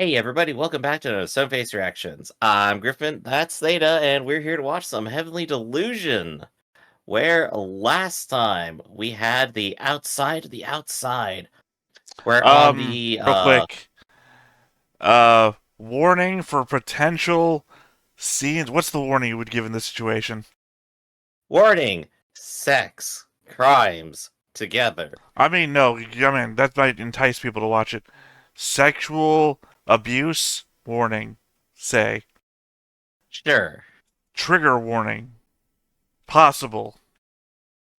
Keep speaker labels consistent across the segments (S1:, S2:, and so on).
S1: Hey everybody, welcome back to another Face Reactions. I'm Griffin, that's Theta, and we're here to watch some Heavenly Delusion. Where last time we had the outside of the outside. We're on the
S2: Real quick, warning for potential scenes. What's the warning you would give in this situation?
S1: warning, sex, crimes, together.
S2: No, that might entice people to watch it. Sexual abuse warning, say.
S1: Sure.
S2: Trigger warning, possible.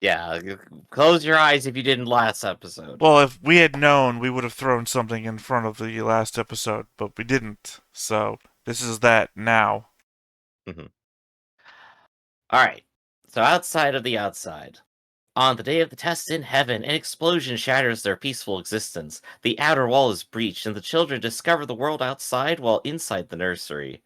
S1: Yeah, close your eyes if you didn't last episode.
S2: Well, if we had known, we would have thrown something in front of the last episode, but we didn't. So this is that now.
S1: Mhm. Alright, so outside of the outside. On the day of the test in heaven, an explosion shatters their peaceful existence. The outer wall is breached, and the children discover the world outside while inside the nursery.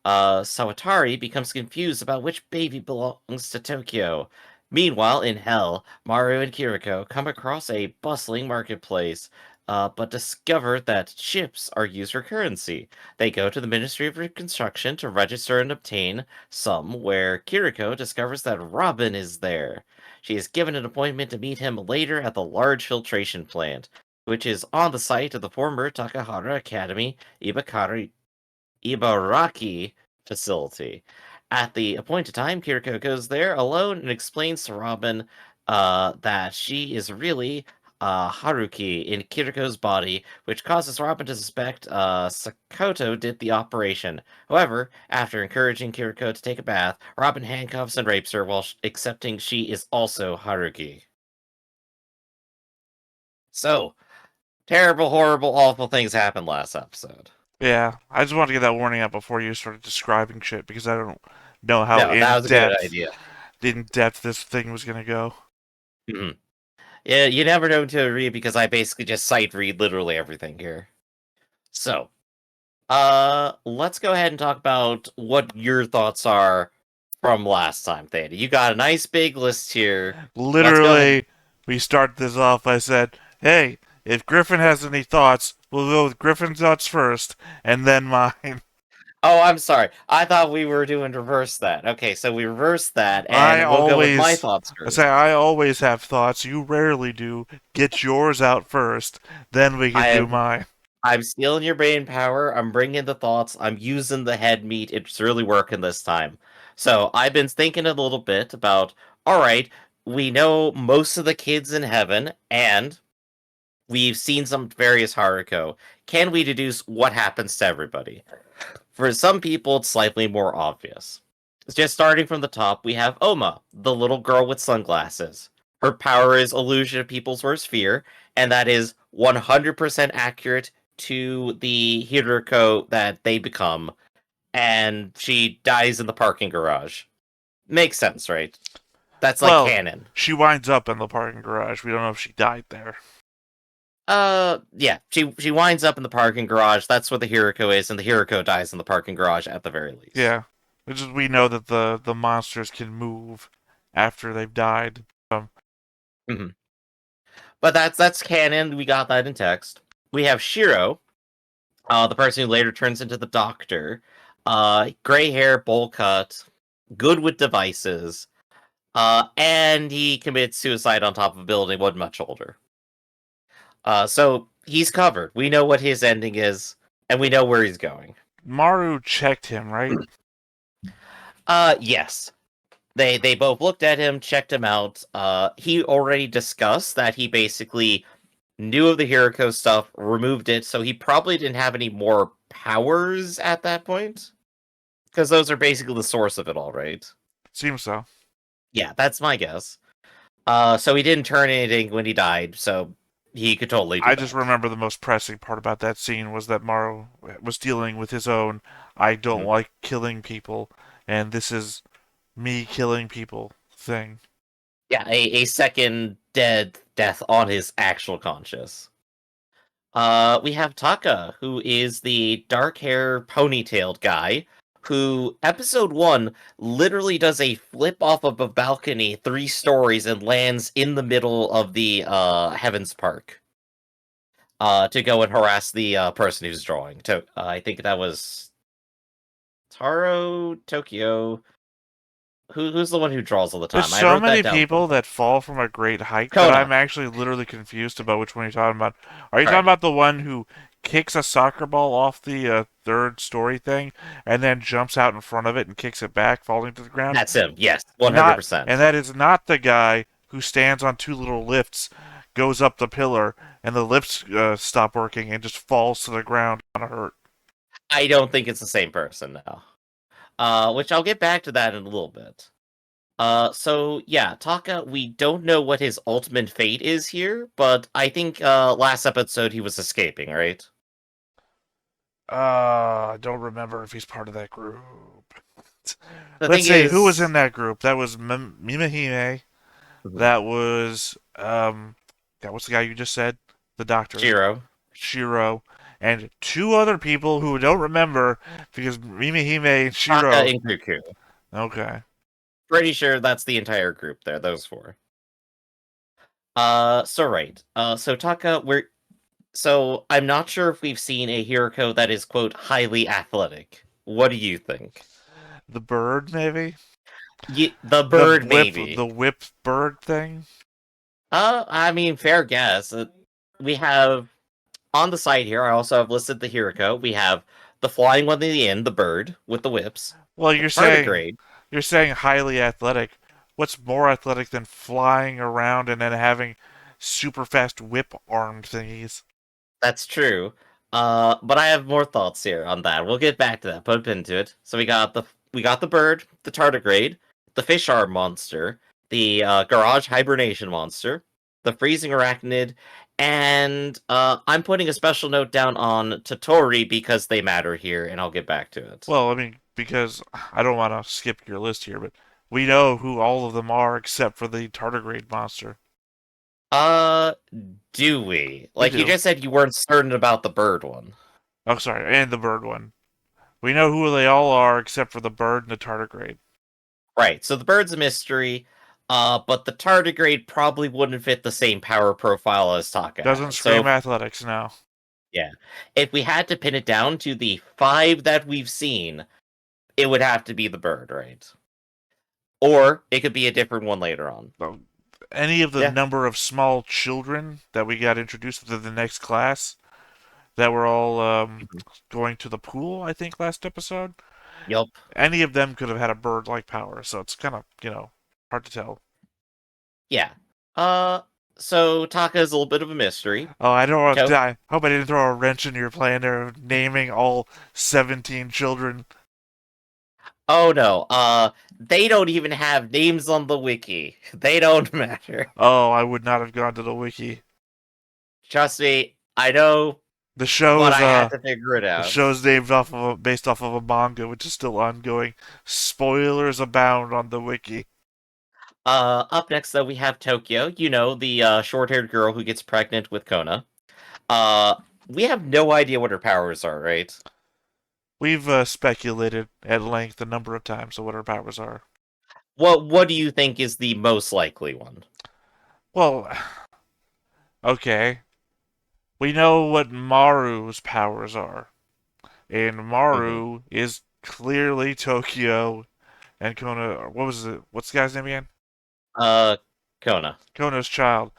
S1: Sawatari becomes confused about which baby belongs to Tokyo. Meanwhile, in hell, Maru and Kiriko come across a bustling marketplace, but discover that chips are used for currency. They go to the Ministry of Reconstruction to register and obtain some, where Kiriko discovers that Robin is there. She is given an appointment to meet him later at the large filtration plant, which is on the site of the former Takahara Academy, Ibaraki facility. At the appointed time, Kiriko goes there alone and explains to Robin that she is really Haruki in Kiriko's body, which causes Robin to suspect Sakoto did the operation. However, after encouraging Kiriko to take a bath, Robin handcuffs and rapes her while accepting she is also Haruki. So, terrible, horrible, awful things happened last episode.
S2: Yeah, I just wanted to get that warning out before you started describing shit because I don't know how
S1: No, that was a good idea.
S2: in depth this thing was gonna go.
S1: Mhm. Yeah, you never know until you read because I basically just sight read literally everything here. So, let's go ahead and talk about what your thoughts are from last time, Theta. You got a nice big list here. Let's go ahead.
S2: Literally, we start this off. I said, "Hey, if Griffin has any thoughts, we'll go with Griffin's thoughts first, and then mine."
S1: Oh, I'm sorry. I thought we were doing reverse that. Okay, so we reverse that,
S2: I
S1: and we'll go with my
S2: always,
S1: thoughts
S2: I say,
S1: first.
S2: I always have thoughts. You rarely do. Get yours out first, then we can
S1: I
S2: do
S1: have
S2: mine.
S1: I'm stealing your brain power. I'm bringing the thoughts. I'm using the head meat. It's really working this time. So I've been thinking a little bit about, all right, we know most of the kids in heaven, and we've seen some various Haruko. Can we deduce what happens to everybody? For some people, it's slightly more obvious. Just starting from the top, we have Oma, the little girl with sunglasses. Her power is illusion of people's worst fear, and that is 100% accurate to the Hiroko that they become, and she dies in the parking garage. Makes sense, right? That's like
S2: Well,
S1: canon.
S2: she winds up in the parking garage. We don't know if she died there.
S1: Yeah, she winds up in the parking garage. That's where the Hiroko is, and the Hiroko dies in the parking garage at the very least.
S2: Yeah, we know that the monsters can move after they've died.
S1: Mhm. But that's canon. We got that in text. We have Shiro, the person who later turns into the Doctor. Gray hair, bowl cut, good with devices, and he commits suicide on top of a building. Wasn't much older. So he's covered. We know what his ending is, and we know where he's going.
S2: Maru checked him, right?
S1: Yes. They both looked at him, checked him out. He already discussed that he basically knew of the Hiroko stuff, removed it, so he probably didn't have any more powers at that point. Because those are basically the source of it all, right?
S2: Seems so.
S1: Yeah, that's my guess. So he didn't turn anything when he died, so he could totally do
S2: I just
S1: that.
S2: remember the most pressing part about that scene was that Maru was dealing with his own "I don't
S1: Mhm.
S2: like killing people, and this is me killing people" thing.
S1: Yeah, a second death on his actual conscious. We have Taka, who is the dark hair ponytailed guy, who episode one literally does a flip off of a balcony 3 stories and lands in the middle of the Heavens Park. to go and harass the person who's drawing. I think that was Taro Tokyo. Who's the one who draws all the
S2: There's
S1: time? I
S2: so
S1: wrote that
S2: many
S1: down
S2: people
S1: somewhere.
S2: that fall from a great height that
S1: Kona.
S2: I'm actually literally confused about which one you're talking about. Are you talking
S1: Right.
S2: about the one who kicks a soccer ball off the third story thing and then jumps out in front of it and kicks it back, falling to the ground?
S1: That's him. Yes,
S2: Not, and
S1: 100%.
S2: that is not the guy who stands on two little lifts, goes up the pillar, and the lifts stop working and just falls to the ground on a hurt.
S1: I don't think it's the same person now. Which I'll get back to that in a little bit. So yeah, Taka, we don't know what his ultimate fate is here, but I think last episode he was escaping, right?
S2: I don't remember if he's part of that group.
S1: The
S2: Let's
S1: thing
S2: see, who was
S1: is,
S2: in that group? That was Mimahime.
S1: Mhm.
S2: That was God, what's the guy you just said? The doctor,
S1: Shiro,
S2: Shiro, and two other people who don't remember because Mimihime and
S1: Taka,
S2: Shiro.
S1: and Kuku.
S2: Okay.
S1: Pretty sure that's the entire group there, those four. So right. So Taka, so I'm not sure if we've seen a Hiroko that is quote highly athletic. What do you think?
S2: The bird, maybe?
S1: The
S2: The
S1: bird,
S2: whip,
S1: maybe.
S2: the whip bird thing?
S1: I mean, fair guess. We have on the side here. I also have listed the Hiroko. We have the flying one in the end, the bird with the whips,
S2: Well,
S1: the
S2: you're
S1: tardigrade.
S2: saying highly athletic. What's more athletic than flying around and then having super fast whip armed thingies?
S1: That's true. But I have more thoughts here on that. We'll get back to that. Put a pin to it. So we got the bird, the tardigrade, the fish arm monster, the garage hibernation monster, the freezing arachnid, and I'm putting a special note down on Totori because they matter here, and I'll get back to it.
S2: Well, I mean, because I don't want to skip your list here, but we know who all of them are except for the tardigrade monster.
S1: Uh, do we?
S2: We
S1: Like you
S2: do.
S1: just said, you weren't certain about the bird one.
S2: Oh, sorry, and the bird one. We know who they all are except for the bird and the tardigrade.
S1: Right, so the bird's a mystery, but the tardigrade probably wouldn't fit the same power profile as Taka
S2: Doesn't
S1: has.
S2: scream athletics now.
S1: Yeah, if we had to pin it down to the five that we've seen, it would have to be the bird, right? Or it could be a different one later on.
S2: Well, any of the
S1: Yeah.
S2: number of small children that we got introduced to the next class that were all
S1: Mhm.
S2: going to the pool, I think, last episode.
S1: Yup.
S2: Any of them could have had a bird-like power, so it's kind of, hard to tell.
S1: Yeah. Uh, so Taka is a little bit of a mystery.
S2: Oh, I don't want to
S1: To-
S2: die. Hope I didn't throw a wrench in your plan there of naming all 17 children.
S1: oh no, they don't even have names on the wiki. They don't matter.
S2: Oh, I would not have gone to the wiki.
S1: Trust me, I know,
S2: The
S1: but
S2: show's
S1: I had to figure it
S2: the
S1: out.
S2: show's based off of a manga, which is still ongoing. Spoilers abound on the wiki.
S1: Up next though we have Tokyo. You know, the short-haired girl who gets pregnant with Kona. Uh, we have no idea what her powers are, right?
S2: We've speculated at length a number of times on what her powers are.
S1: What do you think is the most likely one?
S2: Well, okay. We know what Maru's powers are. And
S1: Hmm.
S2: Maru is clearly Tokyo and Kona. What was it? What's the guy's name again?
S1: Uh, Kona.
S2: Kono's child.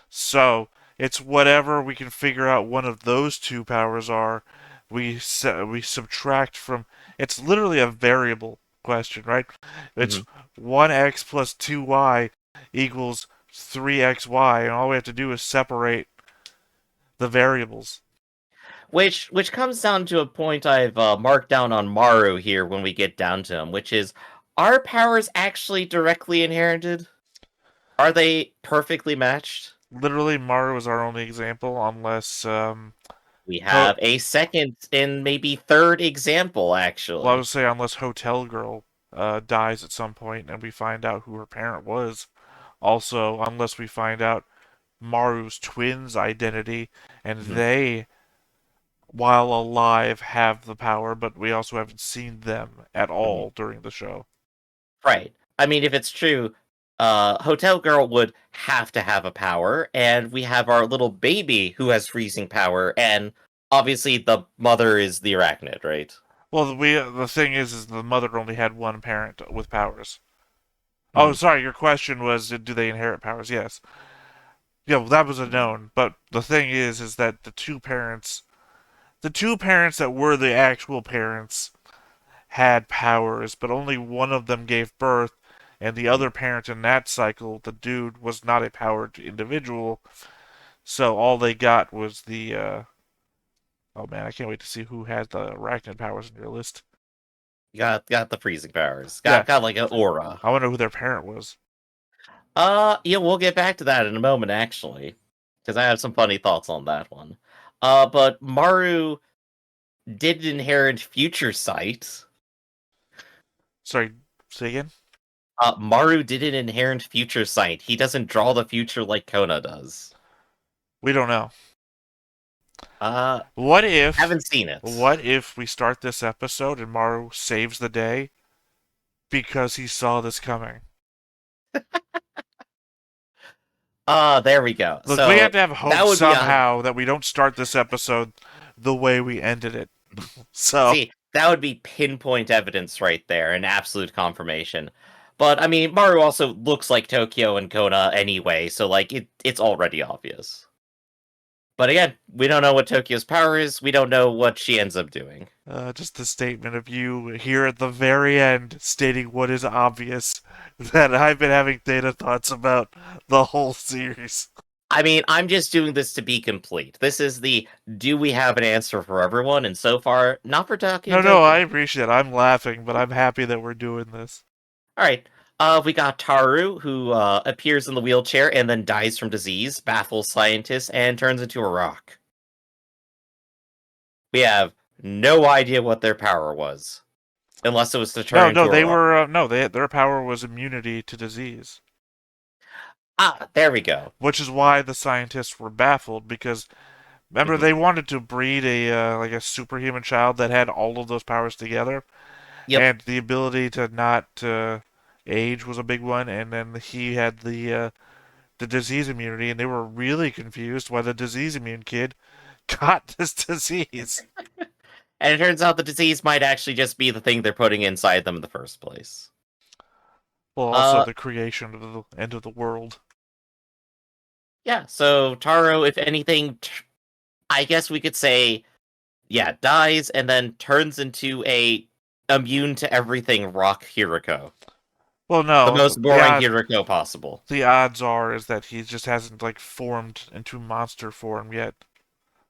S2: So it's whatever we can figure out one of those two powers are. We subtract from. It's literally a variable question, right?
S1: Hmm.
S2: It's 1x plus 2y equals 3xy, and all we have to do is separate the variables.
S1: Which comes down to a point I've marked down on Maru here when we get down to him, which is, are powers actually directly inherited? Are they perfectly matched?
S2: Literally, Maru is our only example, unless
S1: We
S2: Ho-
S1: have a second and maybe third example,
S2: well, I would
S1: actually.
S2: say unless Hotel Girl dies at some point and we find out who her parent was. Also, unless we find out Maru's twins' identity and
S1: Mhm,
S2: they, while alive, have the power, but we also haven't seen them at
S1: mhm.
S2: all during the show.
S1: Right. I mean, if it's true, Hotel Girl would have to have a power, and we have our little baby who has freezing power, and obviously the mother is the arachnid, right?
S2: Well, the thing is the mother only had one parent with powers. Oh,
S1: Mhm.
S2: sorry, your question was, do they inherit powers? Yes. Yeah, well, that was a known. But the thing is that the two parents that were the actual parents had powers, but only one of them gave birth, and the other parent in that cycle, the dude, was not a powered individual. So all they got was the. Oh man, I can't wait to see who has the arachnid powers in your list.
S1: Got the freezing powers.
S2: Yeah,
S1: Got like an aura.
S2: I wonder who their parent was.
S1: Yeah, we'll get back to that in a moment, actually, because I have some funny thoughts on that one. But Maru did inherit future sight.
S2: Sorry, say again?
S1: Maru didn't inherit future sight. He doesn't draw the future like Kona does.
S2: We don't know.
S1: Uh,
S2: What if,
S1: haven't seen it.
S2: what if we start this episode and Maru saves the day because he saw this coming?
S1: There we go.
S2: Look, we have
S1: So
S2: to have
S1: that
S2: hope
S1: would be a
S2: somehow that we don't start this episode the way we ended it. So,
S1: see. That would be pinpoint evidence right there, an absolute confirmation. But I mean, Maru also looks like Tokyo and Kona anyway, so like it's already obvious. But again, we don't know what Tokyo's power is. We don't know what she ends up doing.
S2: just a statement of you here at the very end stating what is obvious that I've been having Theta thoughts about the whole series.
S1: I mean, I'm just doing this to be complete. This is the do we have an answer for everyone? And so far, not for Tokyo
S2: No,
S1: and
S2: no, I
S1: Tokyo.
S2: appreciate it. I'm laughing, but I'm happy that we're doing this.
S1: All right. We got Taru, who appears in the wheelchair and then dies from disease, baffles scientists, and turns into a rock. We have no idea what their power was, unless it was to turn
S2: No,
S1: into
S2: no,
S1: a
S2: they
S1: rock.
S2: were no, their power was immunity to disease,
S1: Ah, there we go.
S2: which is why the scientists were baffled because remember
S1: Mhm.
S2: they wanted to breed a like a superhuman child that had all of those powers together,
S1: Yep.
S2: and the ability to not age was a big one, and then he had the disease immunity, and they were really confused why the disease immune kid got this disease.
S1: And it turns out the disease might actually just be the thing they're putting inside them in the first place.
S2: Well, also
S1: Uh,
S2: the creation of the end of the world.
S1: yeah, so Taro, if anything, I guess we could say, yeah, dies and then turns into a immune to everything rock Hiriko.
S2: Well,
S1: The
S2: no,
S1: most boring Hiriko possible.
S2: the odds are is that he just hasn't like formed into monster form yet.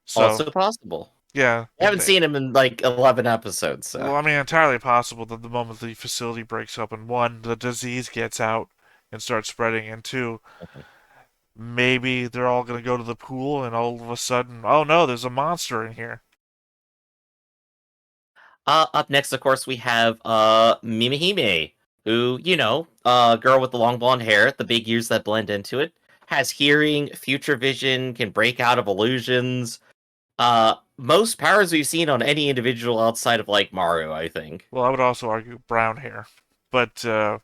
S2: So
S1: Also possible.
S2: yeah,
S1: I haven't seen him in like 11 episodes, so.
S2: well, I mean, entirely possible that the moment the facility breaks open, one, the disease gets out and starts spreading, and two, maybe they're all gonna go to the pool, and all of a sudden, oh no, there's a monster in here.
S1: Up next, of course, we have Mimihime, who, girl with the long blonde hair, the big ears that blend into it, has hearing, future vision, can break out of illusions. Most powers we've seen on any individual outside of like Mario, I think.
S2: Well, I would also argue brown hair, but God,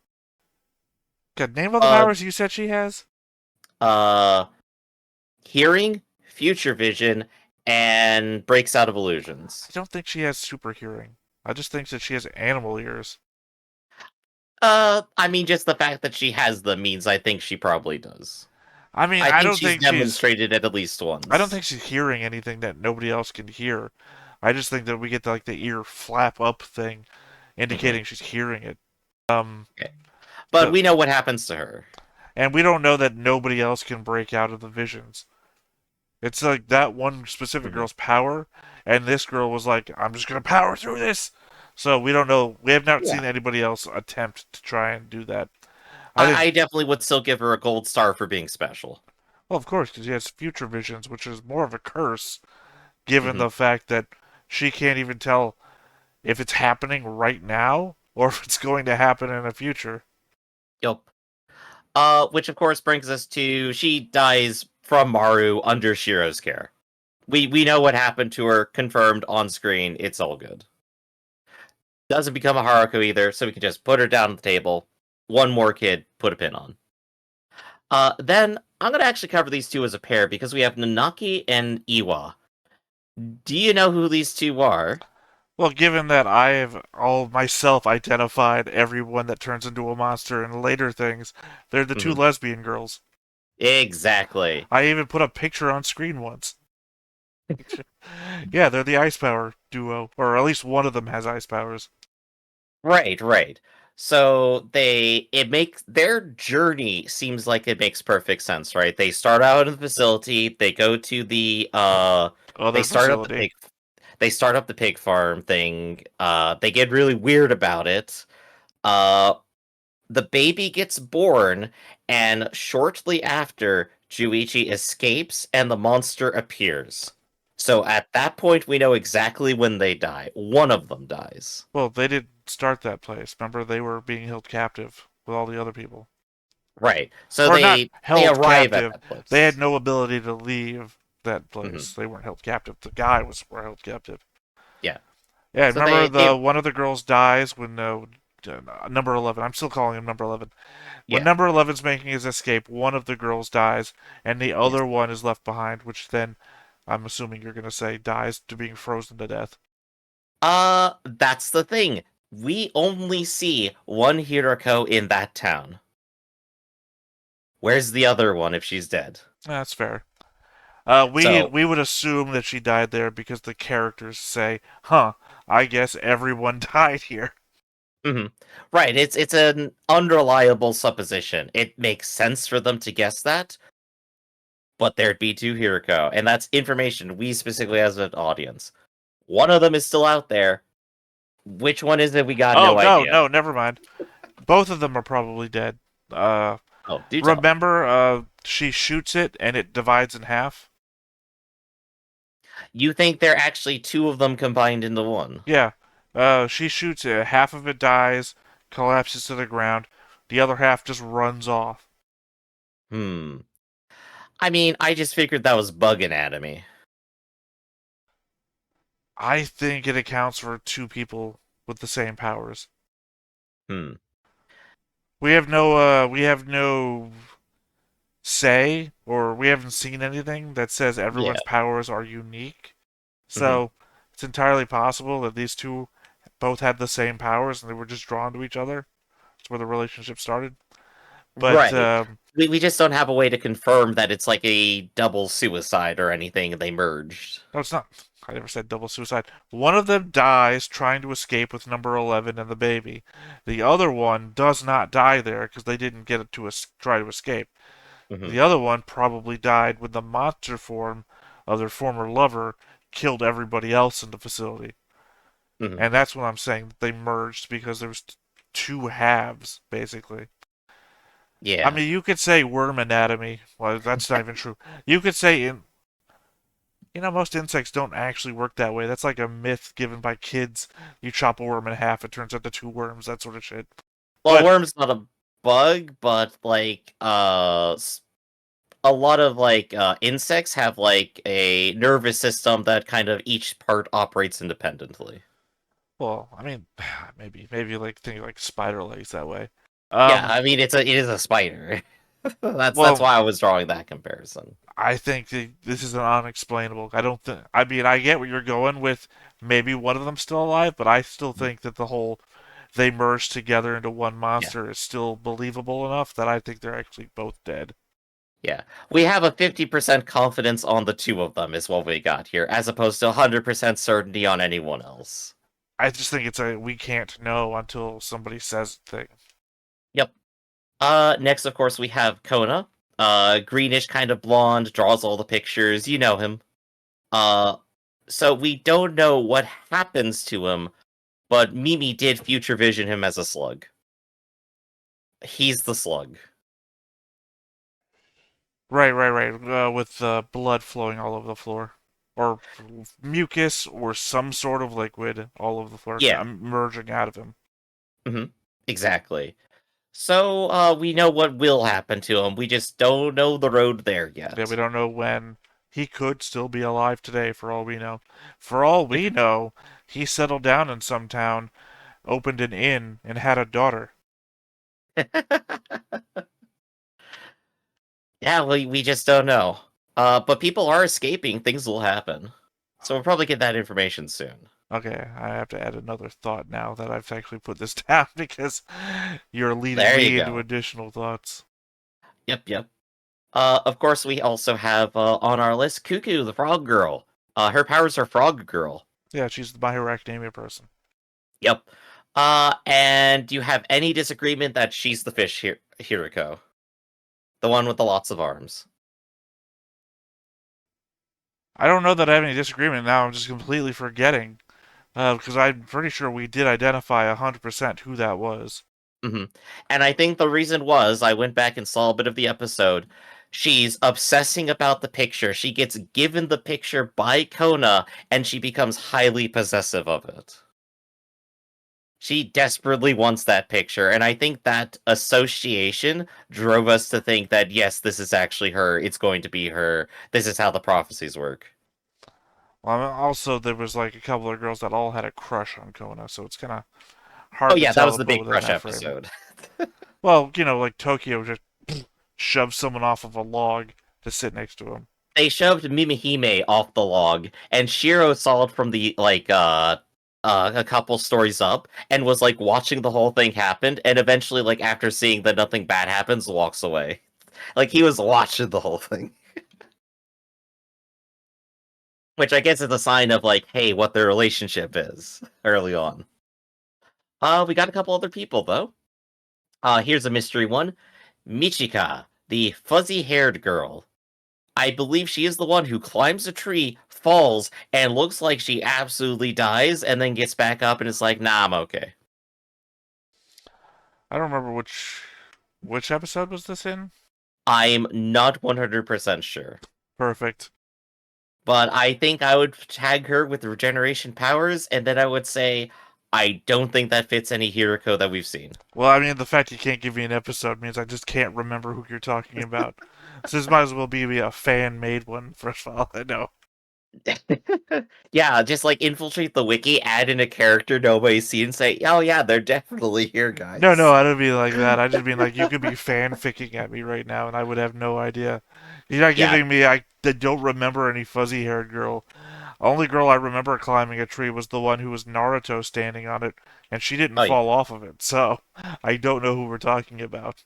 S2: name all the
S1: Uh,
S2: powers you said she has.
S1: uh, hearing, future vision, and breaks out of
S2: I
S1: illusions.
S2: don't think she has super hearing. I just think that she has animal ears.
S1: I mean, just the fact that she has them means I think she probably does.
S2: I mean,
S1: I think she's demonstrated it at least
S2: I don't
S1: once.
S2: think she's hearing anything that nobody else can hear. I just think that we get like the ear flap up thing,
S1: Hmm.
S2: indicating she's hearing it. Um,
S1: Okay. But
S2: the
S1: we know what happens to her.
S2: and we don't know that nobody else can break out of the visions. It's like that one specific
S1: Mhm.
S2: girl's power, and this girl was like, "I'm just gonna power through this." So we don't know. We have not
S1: Yeah.
S2: seen anybody else attempt to try and do that. I think,
S1: I definitely would still give her a gold star for being special.
S2: well, of course, because she has future visions, which is more of a curse, given
S1: Hmm.
S2: the fact that she can't even tell if it's happening right now or if it's going to happen in the future.
S1: Yep. Which of course brings us to she dies from Maru under Shiro's care. We know what happened to her, confirmed on screen. It's all good. Doesn't become a Haruko either, so we can just put her down on the table. One more kid, put a pin on. Then I'm gonna actually cover these two as a pair because we have Nanaki and Iwa. Do you know who these two are?
S2: Well, given that I have all myself identified everyone that turns into a monster in later things, they're the two
S1: Hmm.
S2: lesbian girls.
S1: Exactly.
S2: I even put a picture on screen once. Yeah, they're the ice power duo, or at least one of them has ice powers.
S1: Right, right. So it makes their journey seems like it makes perfect sense, right? They start out in the facility, they go to they
S2: Other
S1: start up
S2: facility.
S1: they start up the pig farm thing. They get really weird about it. Uh the baby gets born, and shortly after, Juichi escapes and the monster appears. So at that point, we know exactly when they die. One of them dies.
S2: Well, they didn't start that place. Remember, they were being held captive with all the other people.
S1: Right. So
S2: Or not
S1: they
S2: held
S1: arrive at
S2: captive.
S1: that
S2: They had
S1: place.
S2: no ability to leave that
S1: Hmm.
S2: place. They weren't held captive. The guy was were held captive.
S1: Yeah.
S2: Yeah,
S1: So
S2: remember
S1: they
S2: the one of the girls dies when number 11. I'm still calling him number 11. When
S1: yeah.
S2: number 11's making his escape, one of the girls dies, and the
S1: Yes.
S2: other one is left behind, which then I'm assuming you're going to say dies to being frozen to death.
S1: That's the thing. We only see one Hirako in that town. Where's the other one if she's dead?
S2: That's fair.
S1: So,
S2: We would assume that she died there because the characters say, "Huh, I guess everyone died here."
S1: mhm. Right, it's an unreliable supposition. It makes sense for them to guess that, but there'd be two Hirako, and that's information we specifically as an audience. One of them is still out there. Which one is it? We got
S2: Oh
S1: no
S2: no,
S1: idea.
S2: no, never mind. Both of them are probably dead.
S1: Oh, do tell.
S2: Remember, she shoots it and it divides in half.
S1: You think there are actually two of them combined into one?
S2: Yeah, she shoots it. Half of it dies, collapses to the ground. The other half just runs off.
S1: Hmm. I mean, I just figured that was bug anatomy.
S2: I think it accounts for two people with the same powers.
S1: Hmm.
S2: We have no say, or we haven't seen anything that says
S1: Yeah.
S2: everyone's powers are unique.
S1: Hmm.
S2: So it's entirely possible that these two both had the same powers and they were just drawn to each other. That's where the relationship started. But
S1: Right. We just don't have a way to confirm that it's like a double suicide or anything and they merged.
S2: no, it's not. I never said double suicide. One of them dies trying to escape with number 11 and the baby. The other one does not die there because they didn't get it to try to escape.
S1: Hmm.
S2: The other one probably died when the monster form of their former lover killed everybody else in the facility.
S1: Hmm.
S2: And that's what I'm saying. They merged because there was two halves, basically. I
S1: Yeah.
S2: mean, you could say worm anatomy. Well, that's not even true. You could say most insects don't actually work that way. That's like a myth given by kids. You chop a worm in half, it turns into two worms, that sort of shit.
S1: Well,
S2: But
S1: worm's not a bug, but like a lot of like insects have like a nervous system that kind of each part operates independently.
S2: well, I mean, maybe like think like spider legs that way.
S1: Yeah,
S2: Um,
S1: I mean it is a spider. That's
S2: well,
S1: why I was drawing that comparison.
S2: I think this is an unexplainable. I don't think. I mean, I get where you're going with. Maybe one of them's still alive, but I still
S1: Mhm.
S2: think that the whole they merged together into one
S1: Yeah.
S2: monster is still believable enough that I think they're actually both dead.
S1: Yeah. We have a 50% confidence on the two of them is what we got here, as opposed to 100% certainty on anyone else.
S2: I just think it's a we can't know until somebody says the thing.
S1: Yep. Next, of course, we have Kona. Greenish, kind of blonde, draws all the pictures. You know him. Uh, so we don't know what happens to him, but Mimi did future vision him as a slug. He's the slug.
S2: Right. With blood flowing all over the floor, or mucus, or some sort of liquid all over the floor,
S1: Yeah.
S2: merging out of him.
S1: Hmm. Exactly. So we know what will happen to him. We just don't know the road there
S2: Yeah, we
S1: yet.
S2: don't know when. He could still be alive today, for all we know. For all
S1: Yep.
S2: we know, he settled down in some town, opened an inn, and had a daughter.
S1: Yeah, we just don't know. But people are escaping. Things will happen. So we'll probably get that information soon.
S2: Okay, I have to add another thought now that I've actually put this down because you're leading
S1: There you
S2: me into
S1: go.
S2: additional thoughts.
S1: Yep, yep. Of course, we also have on our list Cuckoo, the frog girl. Her powers are frog girl.
S2: Yeah, she's the My Hero Academia person.
S1: Yep. And do you have any disagreement that she's the fish Hiriko? The one with the lots of arms.
S2: I don't know that I have any disagreement now. I'm just completely forgetting because I'm pretty sure we did identify 100% who that was.
S1: hmm And I think the reason was I went back and saw a bit of the episode. She's obsessing about the picture. She gets given the picture by Kona, and she becomes highly possessive of it. She desperately wants that picture, and I think that association drove us to think that yes, this is actually her. It's going to be her. This is how the prophecies work.
S2: Well, I mean, also there was like a couple of girls that all had a crush on Kona, so it's kind of
S1: Oh
S2: hard to
S1: yeah, that
S2: tell
S1: was
S2: to
S1: the
S2: put
S1: big
S2: within
S1: crush
S2: that frame.
S1: episode.
S2: Well, like Tokyo just shoved someone off of a log to sit next to him.
S1: They shoved Mimihime off the log, and Shiro saw it from the a couple stories up and was like watching the whole thing happen, and eventually, like after seeing that nothing bad happens, walks away. Like he was watching the whole thing, which I guess is a sign of like, hey, what their relationship is early on. We got a couple other people though. Here's a mystery one: Michika, the fuzzy-haired girl. I believe she is the one who climbs a tree, falls, and looks like she absolutely dies, and then gets back up and is like, "Nah, I'm okay."
S2: I don't remember which episode was this in.
S1: I'm not 100% sure,
S2: Perfect.
S1: but I think I would tag her with regeneration powers, and then I would say, I don't think that fits any Hiriko that we've seen.
S2: Well, I mean, the fact you can't give me an episode means I just can't remember who you're talking about. So this might as well be a fan-made one, for all I know.
S1: Yeah, just like infiltrate the wiki, add in a character nobody's seen, say, "Oh yeah, they're definitely here,
S2: No,
S1: guys."
S2: I don't mean like that. I just mean like you could be fan-ficking at me right now, and I would have no idea. You're not
S1: Yeah,
S2: giving me. I don't remember any fuzzy-haired girl. Only girl I remember climbing a tree was the one who was Naruto standing on it, and she didn't
S1: oh yeah.
S2: fall off of it. So I don't know who we're talking about.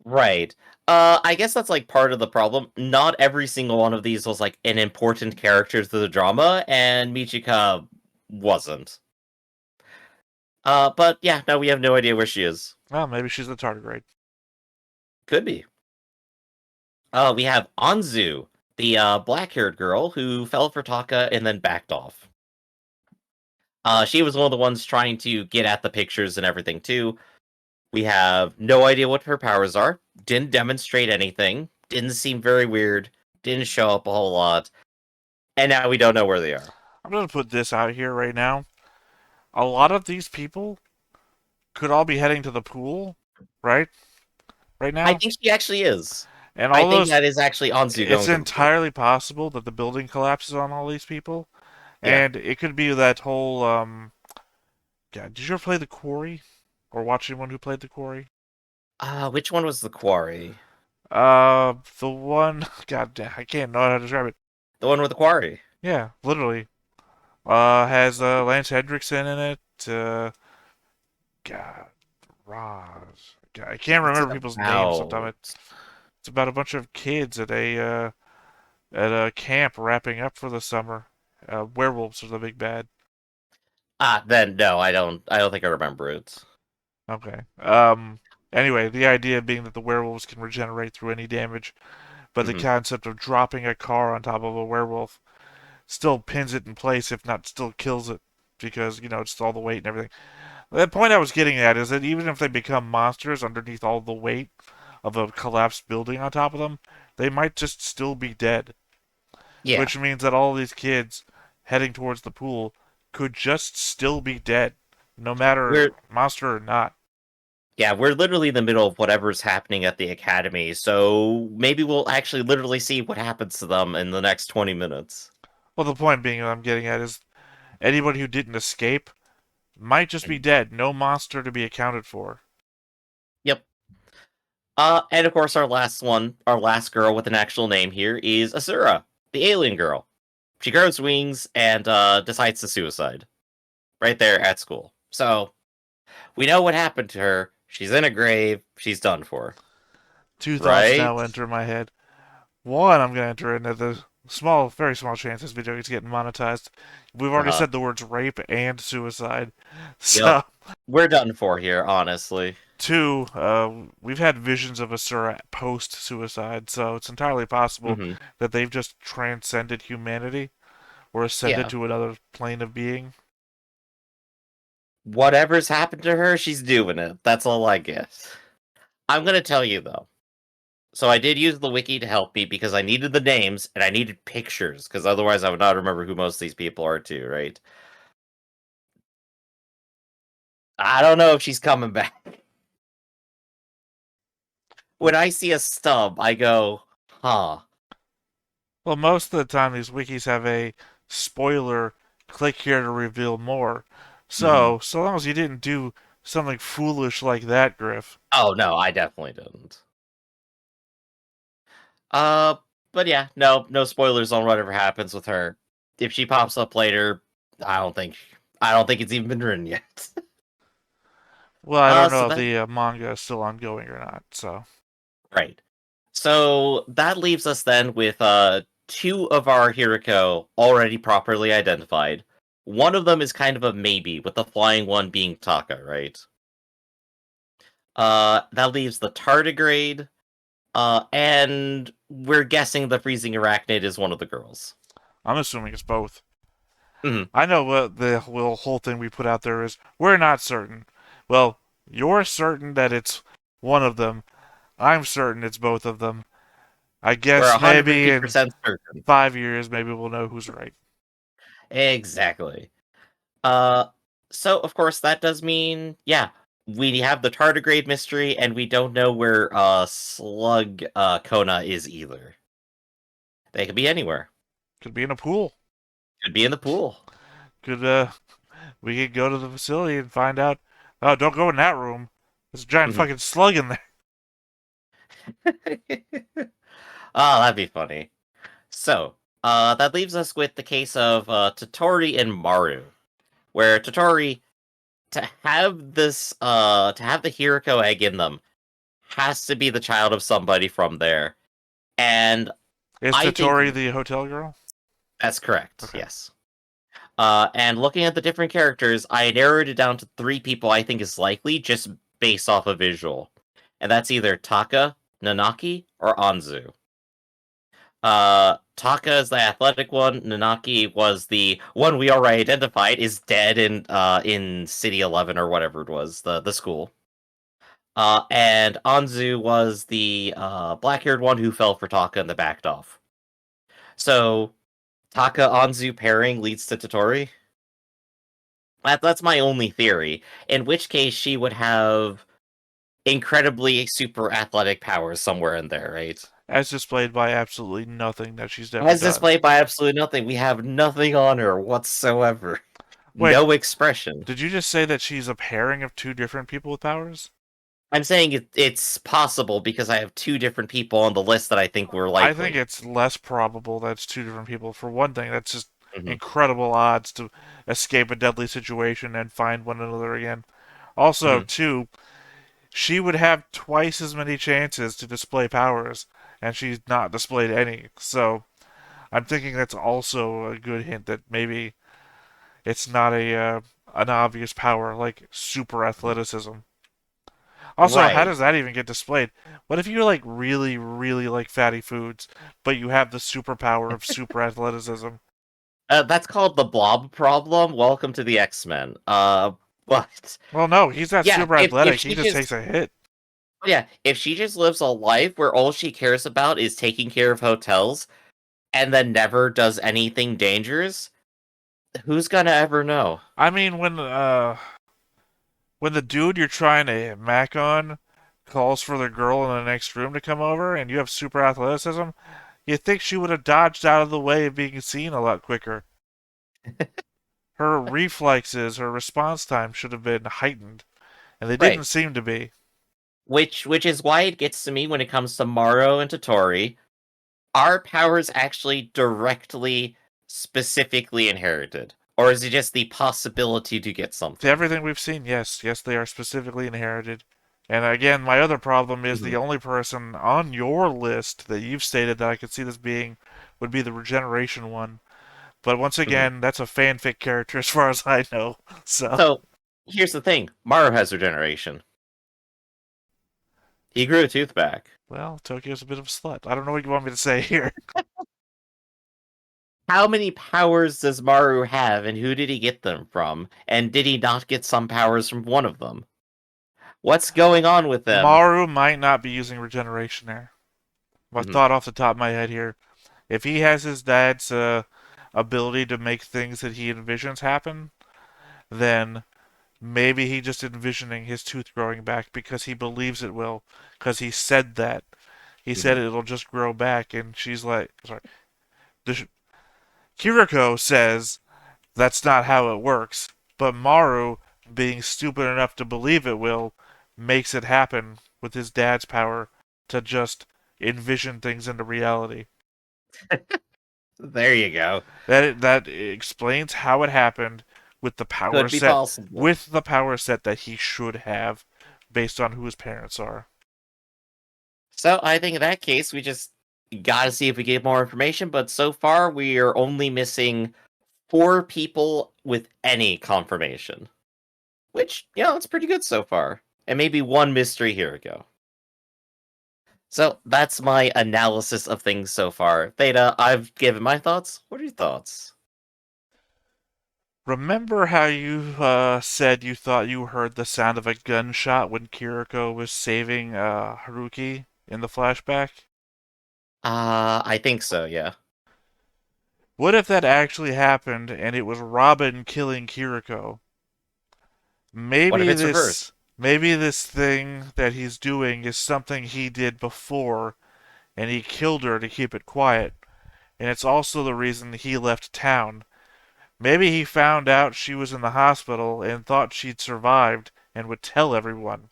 S1: Right. I guess that's like part of the problem. Not every single one of these was like an important character to the drama, and Michika wasn't. But yeah, no, we have no idea where she is.
S2: Well, maybe she's the tardigrade.
S1: Could be. We have Anzu, the black-haired girl who fell for Taka and then backed off. She was one of the ones trying to get at the pictures and everything too. We have no idea what her powers are. Didn't demonstrate anything. Didn't seem very weird. Didn't show up a whole lot. And now we don't know where they are.
S2: I'm gonna put this out here right now. A lot of these people could all be heading to the pool, right? Right
S1: I
S2: now,
S1: think she actually is.
S2: and
S1: I
S2: all
S1: think
S2: those.
S1: that is actually Anzu
S2: It's
S1: going to the pool.
S2: entirely possible that the building collapses on all these people,
S1: Yeah.
S2: and it could be that whole. God, did you ever play the Quarry, or watch anyone who played the Quarry?
S1: Which one was the quarry?
S2: The one. God damn, I can't know how to describe it.
S1: The one with the quarry.
S2: Yeah, literally. Has Lance Hendrickson in it. God, Roz. God, I can't
S1: What's it
S2: remember people's names sometimes.
S1: about?
S2: It's about a bunch of kids at a camp wrapping up for the summer. Werewolves are the big bad.
S1: Then no, I don't. I don't think I remember it.
S2: Okay. Anyway, the idea being that the werewolves can regenerate through any damage, but the
S1: hmm
S2: concept of dropping a car on top of a werewolf still pins it in place, if not still kills it, because, it's all the weight and everything. The point I was getting at is that even if they become monsters underneath all the weight of a collapsed building on top of them, they might just still be dead.
S1: Yeah,
S2: Which means that all these kids heading towards the pool could just still be dead, no matter
S1: we're
S2: monster or not.
S1: we're literally in the middle of whatever's happening at the academy. So maybe we'll actually literally see what happens to them in the next 20 minutes.
S2: Well, the point being that I'm getting at is anybody who didn't escape might just be dead. No monster to be accounted for.
S1: Yep. And of course, our last girl with an actual name here is Asura, the alien girl. She grows wings and decides to suicide right there at school. So we know what happened to her. She's in a grave. She's done for.
S2: Two thoughts
S1: Right?
S2: now enter my head. One, I'm going to enter into the small, very small chance this video is getting monetized. We've already
S1: Uh-huh.
S2: said the words rape and suicide.
S1: Yep.
S2: So,
S1: We're done for here, honestly.
S2: two, we've had visions of Asura post-suicide, so it's entirely possible
S1: Hmm.
S2: that they've just transcended humanity or ascended
S1: Yeah.
S2: to another plane of being.
S1: Whatever's happened to her, she's doing it. That's all I get. I'm gonna tell you though. So I did use the wiki to help me because I needed the names and I needed pictures because otherwise I would not remember who most of these people are too, right? I don't know if she's coming back. When I see a stub, I go, huh.
S2: Well, most of the time these wikis have a spoiler, click here to reveal more.
S1: Hmm.
S2: So long as you didn't do something foolish like that, Griff.
S1: Oh no, I definitely didn't. Uh, but yeah, no spoilers on whatever happens with her. If she pops up later, I don't think I don't think it's even been written yet.
S2: Well, I don't
S1: So
S2: know if
S1: that
S2: the manga is still ongoing or not, so.
S1: right. So that leaves us then with two of our Hiriko already properly identified. One of them is kind of a maybe, with the flying one being Taka, right? That leaves the tardigrade, and we're guessing the freezing arachnid is one of the girls.
S2: I'm assuming it's both.
S1: Mhm.
S2: I know what the whole thing we put out there is. We're not certain. Well, you're certain that it's one of them. I'm certain it's both of them. I
S1: We're
S2: guess maybe in
S1: 150% certain.
S2: 5 years, maybe we'll know who's right.
S1: Exactly. Uh, so of course that does mean, yeah, we have the tardigrade mystery, and we don't know where Slug Kona is either. They could be anywhere.
S2: Could be in a pool.
S1: Could be in the pool.
S2: Could we could go to the facility and find out. Oh, don't go in that room. There's a giant
S1: Mhm.
S2: fucking slug in there.
S1: Oh, that'd be funny. So, that leaves us with the case of Totori and Maru, where Totori, to have the Hiriko egg in them, has to be the child of somebody from there. And
S2: Is
S1: I think
S2: Totori the hotel girl?
S1: that's correct,
S2: Okay.
S1: yes. And looking at the different characters, I narrowed it down to three people I think is likely just based off of visual. And that's either Taka, Nanaki, or Anzu. Taka is the athletic one. Nanaki was the one we already identified is dead in City 11 or whatever it was, the school. And Anzu was the black-haired one who fell for Taka and the backed off. So Taka Anzu pairing leads to Totori. That's my only theory. In which case, she would have incredibly super athletic powers somewhere in there, right?
S2: As displayed by absolutely nothing that she's ever
S1: As
S2: done.
S1: displayed by absolutely nothing. We have nothing on her whatsoever.
S2: Wait,
S1: No expression.
S2: did you just say that she's a pairing of two different people with powers?
S1: I'm saying it's possible because I have two different people on the list that I think were
S2: I think
S1: likely.
S2: it's less probable that it's two different people. For one thing, that's just
S1: Hmm.
S2: incredible odds to escape a deadly situation and find one another again. Also,
S1: Hmm.
S2: two, she would have twice as many chances to display powers, and she's not displayed any. So I'm thinking that's also a good hint that maybe it's not a an obvious power like super athleticism. Also, how
S1: Right.
S2: does that even get displayed? What if you like really like fatty foods, but you have the superpower of super athleticism?
S1: That's called the Blob problem. Welcome to the X-Men. But
S2: Well, no, he's not
S1: yeah,
S2: super
S1: if
S2: athletic. He
S1: she
S2: just takes
S1: just
S2: a hit.
S1: yeah, if she just lives a life where all she cares about is taking care of hotels and then never does anything dangerous, who's gonna ever know?
S2: I mean, when the dude you're trying to mac on calls for the girl in the next room to come over, and you have super athleticism, you think she would have dodged out of the way of being seen a lot quicker. Her reflexes, her response time should have been heightened, and they didn't
S1: Right.
S2: seem to be.
S1: which is why it gets to me when it comes to Maro and Totori. Are powers actually directly, specifically inherited? Or is it just the possibility to get
S2: To
S1: something?
S2: everything we've seen, yes, yes, they are specifically inherited. And again, my other problem is
S1: Mhm,
S2: the only person on your list that you've stated that I could see this being would be the regeneration one. But once
S1: mhm.
S2: again, that's a fanfic character as far as I know. So,
S1: So, here's the thing. Maro has regeneration. He grew a tooth back.
S2: well, Tokyo's a bit of a slut. I don't know what you want me to say here.
S1: How many powers does Maru have, and who did he get them from? And did he not get some powers from one of them? What's going on with them?
S2: Maru might not be using regeneration there. My
S1: Mhm,
S2: thought off the top of my head here. If he has his dad's ability to make things that he envisions happen, then maybe he just envisioning his tooth growing back because he believes it will. Because he said that. He said
S1: mhm,
S2: it'll just grow back, and she's like, sorry. Kiriko says that's not how it works, but Maru, being stupid enough to believe it will, makes it happen with his dad's power to just envision things into reality.
S1: There you go.
S2: That explains how it happened with the power
S1: Could be
S2: set
S1: possible.
S2: with the power set that he should have based on who his parents are.
S1: So I think in that case, we just gotta see if we get more information. But so far, we are only missing 4 people with any confirmation, which it's pretty good so far. And maybe one mystery here we go. So that's my analysis of things so far. Theta, I've given my thoughts. What are your thoughts?
S2: Remember how you said you thought you heard the sound of a gunshot when Kiriko was saving Haruki in the flashback?
S1: I think so, yeah.
S2: What if that actually happened and it was Robin killing Kiriko?
S1: What if
S2: Maybe
S1: it's
S2: this
S1: reversed?
S2: maybe this thing that he's doing is something he did before and he killed her to keep it quiet, and it's also the reason he left town. Maybe he found out she was in the hospital and thought she'd survived and would tell everyone.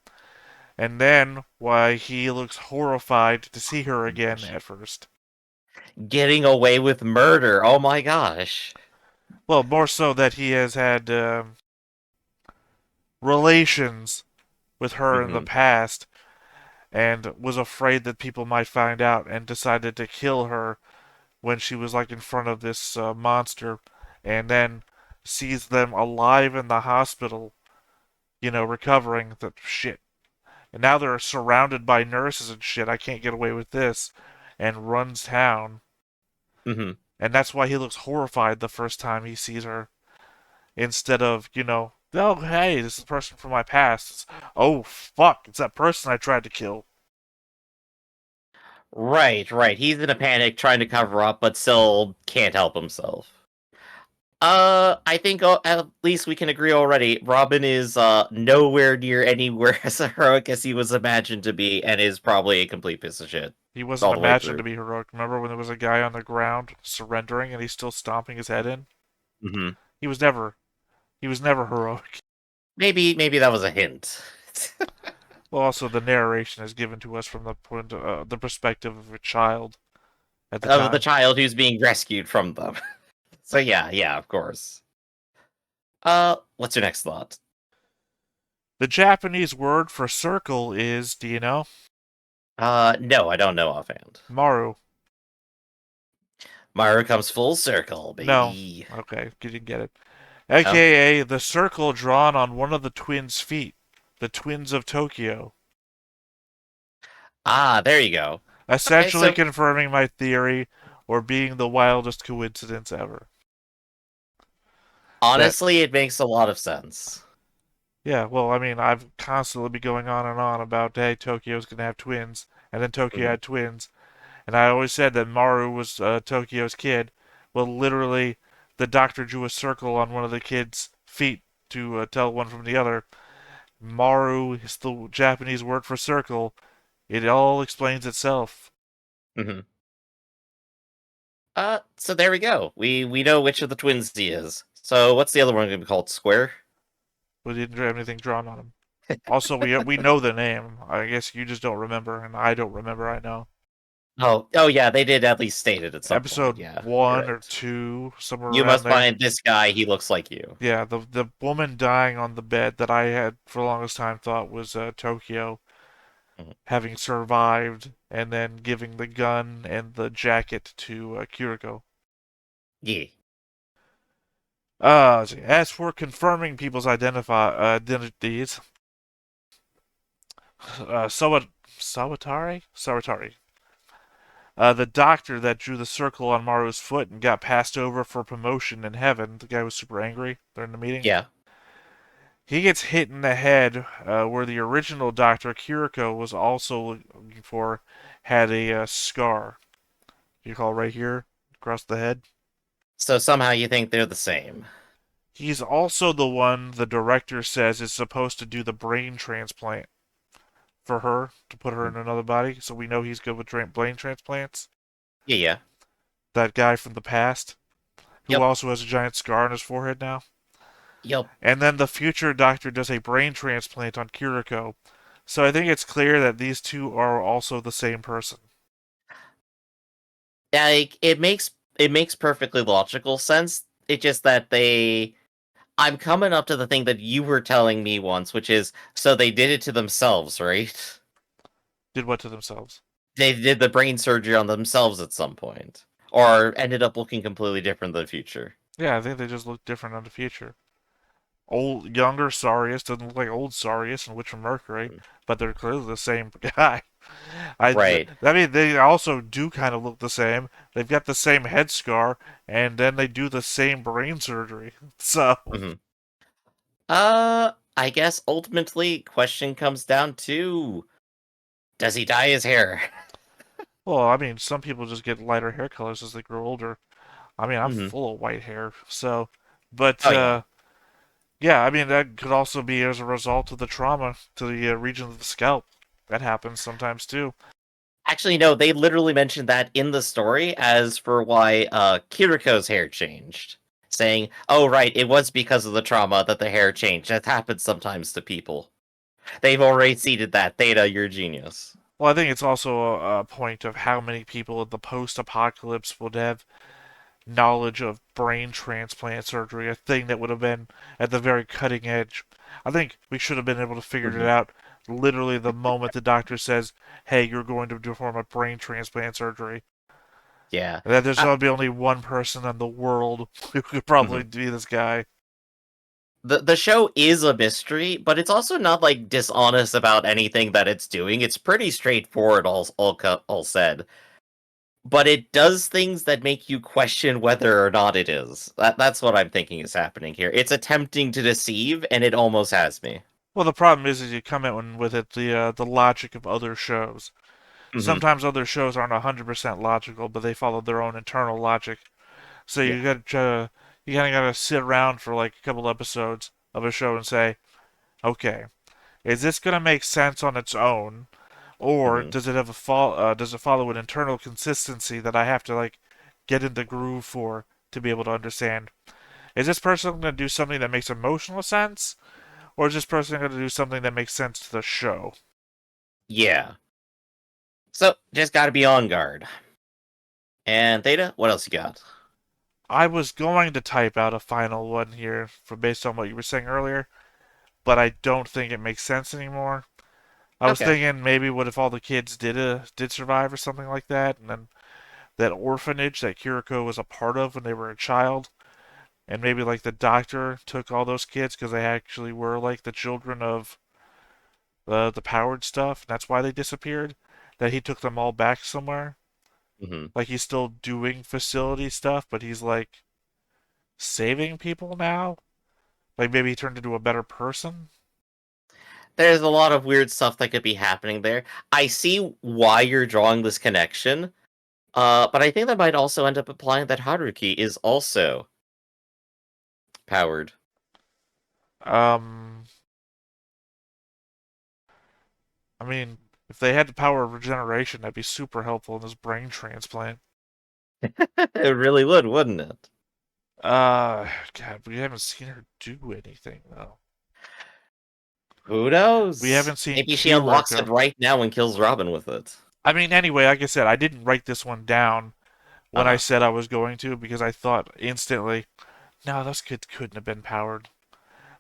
S2: And then why he looks horrified to see her
S1: Oh my
S2: again
S1: gosh.
S2: at first.
S1: Getting away with murder. Oh my gosh.
S2: Well, more so that he has had relations with her in the
S1: Hmm.
S2: past and was afraid that people might find out and decided to kill her when she was like in front of this monster and then sees them alive in the hospital, recovering. That shit. And now they're surrounded by nurses and shit. I can't get away with this. And runs town.
S1: Hmm.
S2: And that's why he looks horrified the first time he sees her. Instead of, oh, hey, this is the person from my past. Oh, fuck, it's that person I tried to kill.
S1: Right, right. He's in a panic trying to cover up, but still can't help himself. I think at least we can agree already. Robin is nowhere near anywhere as heroic as he was imagined to be, and is probably a complete piece of shit
S2: He wasn't
S1: all the way
S2: imagined to
S1: through.
S2: be heroic. Remember when there was a guy on the ground surrendering and he's still stomping his head in?
S1: Hmm.
S2: He was never, he was never heroic.
S1: Maybe that was a hint.
S2: Well, also the narration is given to us from the perspective of a child at the
S1: Of the
S2: time.
S1: child who's being rescued from them. So yeah, of course. What's your next thought?
S2: The Japanese word for circle is, do you know?
S1: No, I don't know offhand.
S2: Maru.
S1: Myra comes full circle,
S2: No.
S1: baby.
S2: Okay, you didn't get it.
S1: Oh,
S2: AKA the circle drawn on one of the twins' feet. The twins of Tokyo.
S1: there you go. Okay,
S2: Essentially
S1: so
S2: confirming my theory or being the wildest coincidence ever. That
S1: honestly, it makes a lot of sense.
S2: Yeah, well, I mean, I've constantly been going on and on about, hey, Tokyo's gonna have twins, and then Tokyo
S1: Mhm,
S2: had twins, and I always said that Maru was Tokyo's kid. Well, literally, the doctor drew a circle on one of the kids' feet to tell one from the other. Maru is the Japanese word for circle. It all explains itself.
S1: mhm. So there we go. We know which of the twins he is. So what's the other one going to be called? Square?
S2: We didn't have anything drawn on him. Also, we know the name. I guess you just don't remember, and I don't remember. I know.
S1: Oh yeah, they did at least state it at some point.
S2: Episode
S1: Yeah, you're
S2: 1 or
S1: right.
S2: 2, somewhere
S1: You
S2: around
S1: must
S2: there.
S1: find this guy. He looks like you.
S2: Yeah, the woman dying on the bed that I had for the longest time thought was Tokyo,
S1: Mhm.
S2: having survived and then giving the gun and the jacket to Kiriko.
S1: Yeah.
S2: As for confirming people's identities, Sawatari, the doctor that drew the circle on Maru's foot and got passed over for promotion in heaven, the guy was super angry during the meeting.
S1: Yeah.
S2: He gets hit in the head where the original Dr. Kiriko was also looking for had a scar. You call right here across the head.
S1: So somehow you think they're the same.
S2: He's also the one the director says is supposed to do the brain transplant for her to put her in another body. So we know he's good with brain transplants.
S1: Yeah, yeah.
S2: That guy from the past who
S1: Yep.
S2: also has a giant scar on his forehead now.
S1: Yep.
S2: And then the future doctor does a brain transplant on Kiriko. So I think it's clear that these two are also the same person.
S1: Like it makes perfectly logical sense. It's just that I'm coming up to the thing that you were telling me once, which is so they did it to themselves, right?
S2: Did what to themselves?
S1: They did the brain surgery on themselves at some point, or ended up looking completely different in the future.
S2: Yeah, I think they just look different on the future. Old, younger Sarius doesn't look like old Sarius and Witcher Mercury,
S1: Mm.
S2: but they're clearly the same guy.
S1: Right.
S2: I mean, they also do kind of look the same. They've got the same head scar, and then they do the same brain surgery. So,
S1: Hmm. I guess ultimately, question comes down to: does he dye his hair?
S2: well, I mean, some people just get lighter hair colors as they grow older. I mean, I'm
S1: Hmm.
S2: full of white hair, so, but
S1: Oh yeah.
S2: yeah, I mean, that could also be as a result of the trauma to the region of the scalp. That happens sometimes too.
S1: Actually, no. They literally mentioned that in the story as for why Kiriko's hair changed, saying, "Oh right, it was because of the trauma that the hair changed. That happens sometimes to people." They've already seeded that. Theta, you're a genius.
S2: Well, I think it's also a point of how many people in the post-apocalypse would have knowledge of brain transplant surgery, a thing that would have been at the very cutting edge. I think we should have been able to figure it
S1: Hmm.
S2: out literally the moment the doctor says, "Hey, you're going to perform a brain transplant surgery."
S1: Yeah.
S2: And that there's
S1: Uh,
S2: going to be only one person in the world who could probably
S1: mhm.
S2: be this guy.
S1: The show is a mystery, but it's also not like dishonest about anything that it's doing. It's pretty straightforward, all said. But it does things that make you question whether or not it is. That's what I'm thinking is happening here. It's attempting to deceive, and it almost has me.
S2: Well, the problem is you come in with it the logic of other shows.
S1: Hmm.
S2: Sometimes other shows aren't 100% logical, but they follow their own internal logic. So
S1: Yeah.
S2: you kind of got to sit around for like a couple episodes of a show and say, okay, is this going to make sense on its own, or
S1: Hmm.
S2: does it have does it follow an internal consistency that I have to like get in the groove for to be able to understand? Is this person going to do something that makes emotional sense, or is this person going to do something that makes sense to the show?
S1: Yeah. So just got to be on guard. And Theta, what else you got?
S2: I was going to type out a final one here for based on what you were saying earlier, but I don't think it makes sense anymore. I was
S1: Okay.
S2: thinking maybe what if all the kids did survive or something like that, and then that orphanage that Kiriko was a part of when they were a child, and maybe like the doctor took all those kids because they actually were like the children of the powered stuff, and that's why they disappeared. That he took them all back somewhere.
S1: Hmm.
S2: Like he's still doing facility stuff, but he's like saving people now. Like maybe he turned into a better person.
S1: There's a lot of weird stuff that could be happening there. I see why you're drawing this connection, but I think that might also end up implying that Haruki is also powered.
S2: Um, I mean, if they had the power of regeneration, that'd be super helpful in this brain transplant.
S1: It really would, wouldn't it?
S2: Uh, God, we haven't seen her do anything though.
S1: Who knows?
S2: We haven't seen
S1: Maybe she
S2: Q
S1: unlocks
S2: work
S1: it right now and kills Robin with it.
S2: I mean, anyway, like I said, I didn't write this one down when I
S1: Uh-huh.
S2: said I was going to because I thought instantly, no, those kids couldn't have been powered.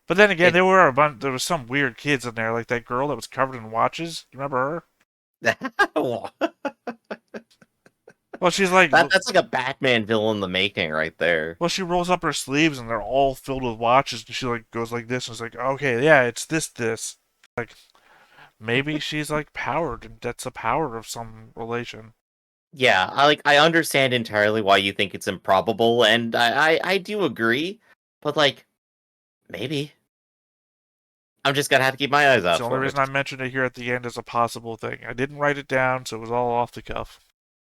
S2: But then again,
S1: It
S2: there was some weird kids in there, like that girl that was covered in watches. You remember her? Well, she's like,
S1: that's like a Batman villain in the making right there.
S2: well, she rolls up her sleeves and they're all filled with watches, and she like goes like this, and it's like, okay, yeah, it's this. Like maybe she's like powered, and that's a power of some relation.
S1: Yeah, I understand entirely why you think it's improbable, and I do agree, but like maybe. I'm just gonna have to keep my eyes
S2: It's
S1: out
S2: the only
S1: for
S2: reason
S1: it.
S2: I mentioned it here at the end as a possible thing. I didn't write it down, so it was all off the cuff.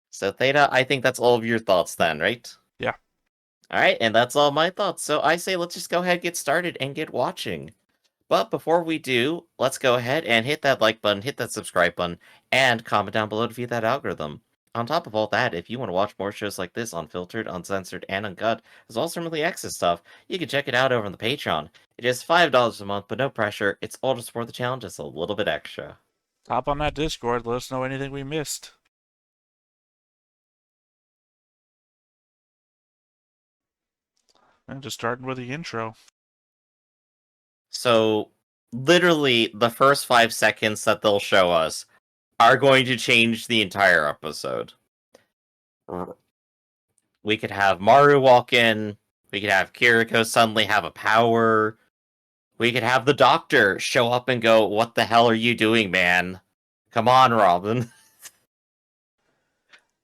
S1: So Theta, I think that's all of your thoughts then, right?
S2: Yeah.
S1: Alright, and that's all my thoughts. So I say let's just go ahead, get started, and get watching. But before we do, let's go ahead and hit that like button, hit that subscribe button, and comment down below to view that algorithm. On top of all that, if you want to watch more shows like this unfiltered, uncensored, and uncut, as well as some early access stuff, you can check it out over on the Patreon. It is $5 a month, but no pressure. It's all to support the channel, just a little bit extra.
S2: Hop on that Discord. Let us know anything we missed. And just starting with the intro.
S1: So, literally, the first 5 seconds that they'll show us are going to change the entire episode. We could have Maru walk in, we could have Kiriko suddenly have a power, we could have the doctor show up and go, "What the hell are you doing, man? Come on, Robin."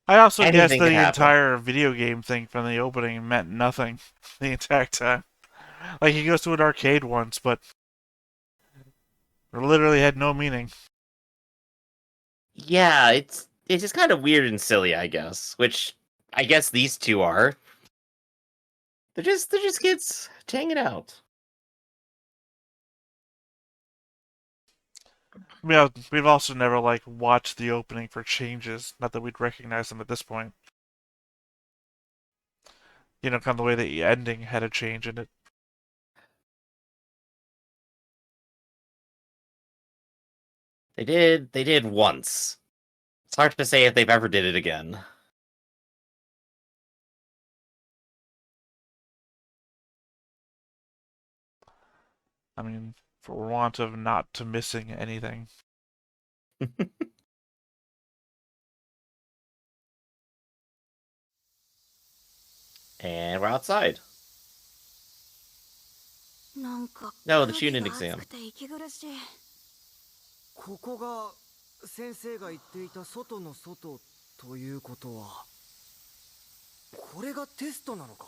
S2: I also guess
S1: Anything could
S2: the
S1: happen.
S2: entire video game thing from the opening meant nothing the entire time. Like he goes to an arcade once, but it literally had no meaning.
S1: Yeah, it's just kind of weird and silly, I guess. Which I guess these two are. They're just kids hanging out.
S2: We've also never like watched the opening for changes. Not that we'd recognize them at this point. You know, kind of the way the ending had a change in it.
S1: They did once. It's hard to say if they've ever did it again.
S2: I mean, for want of not to missing anything.
S1: And we're outside.
S3: なんか
S1: No, the
S3: 空気
S1: tuning
S3: が
S1: exam.
S3: 熱くて息苦しい。
S4: ここが先生が言っていた外の外ということはこれがテストなのか。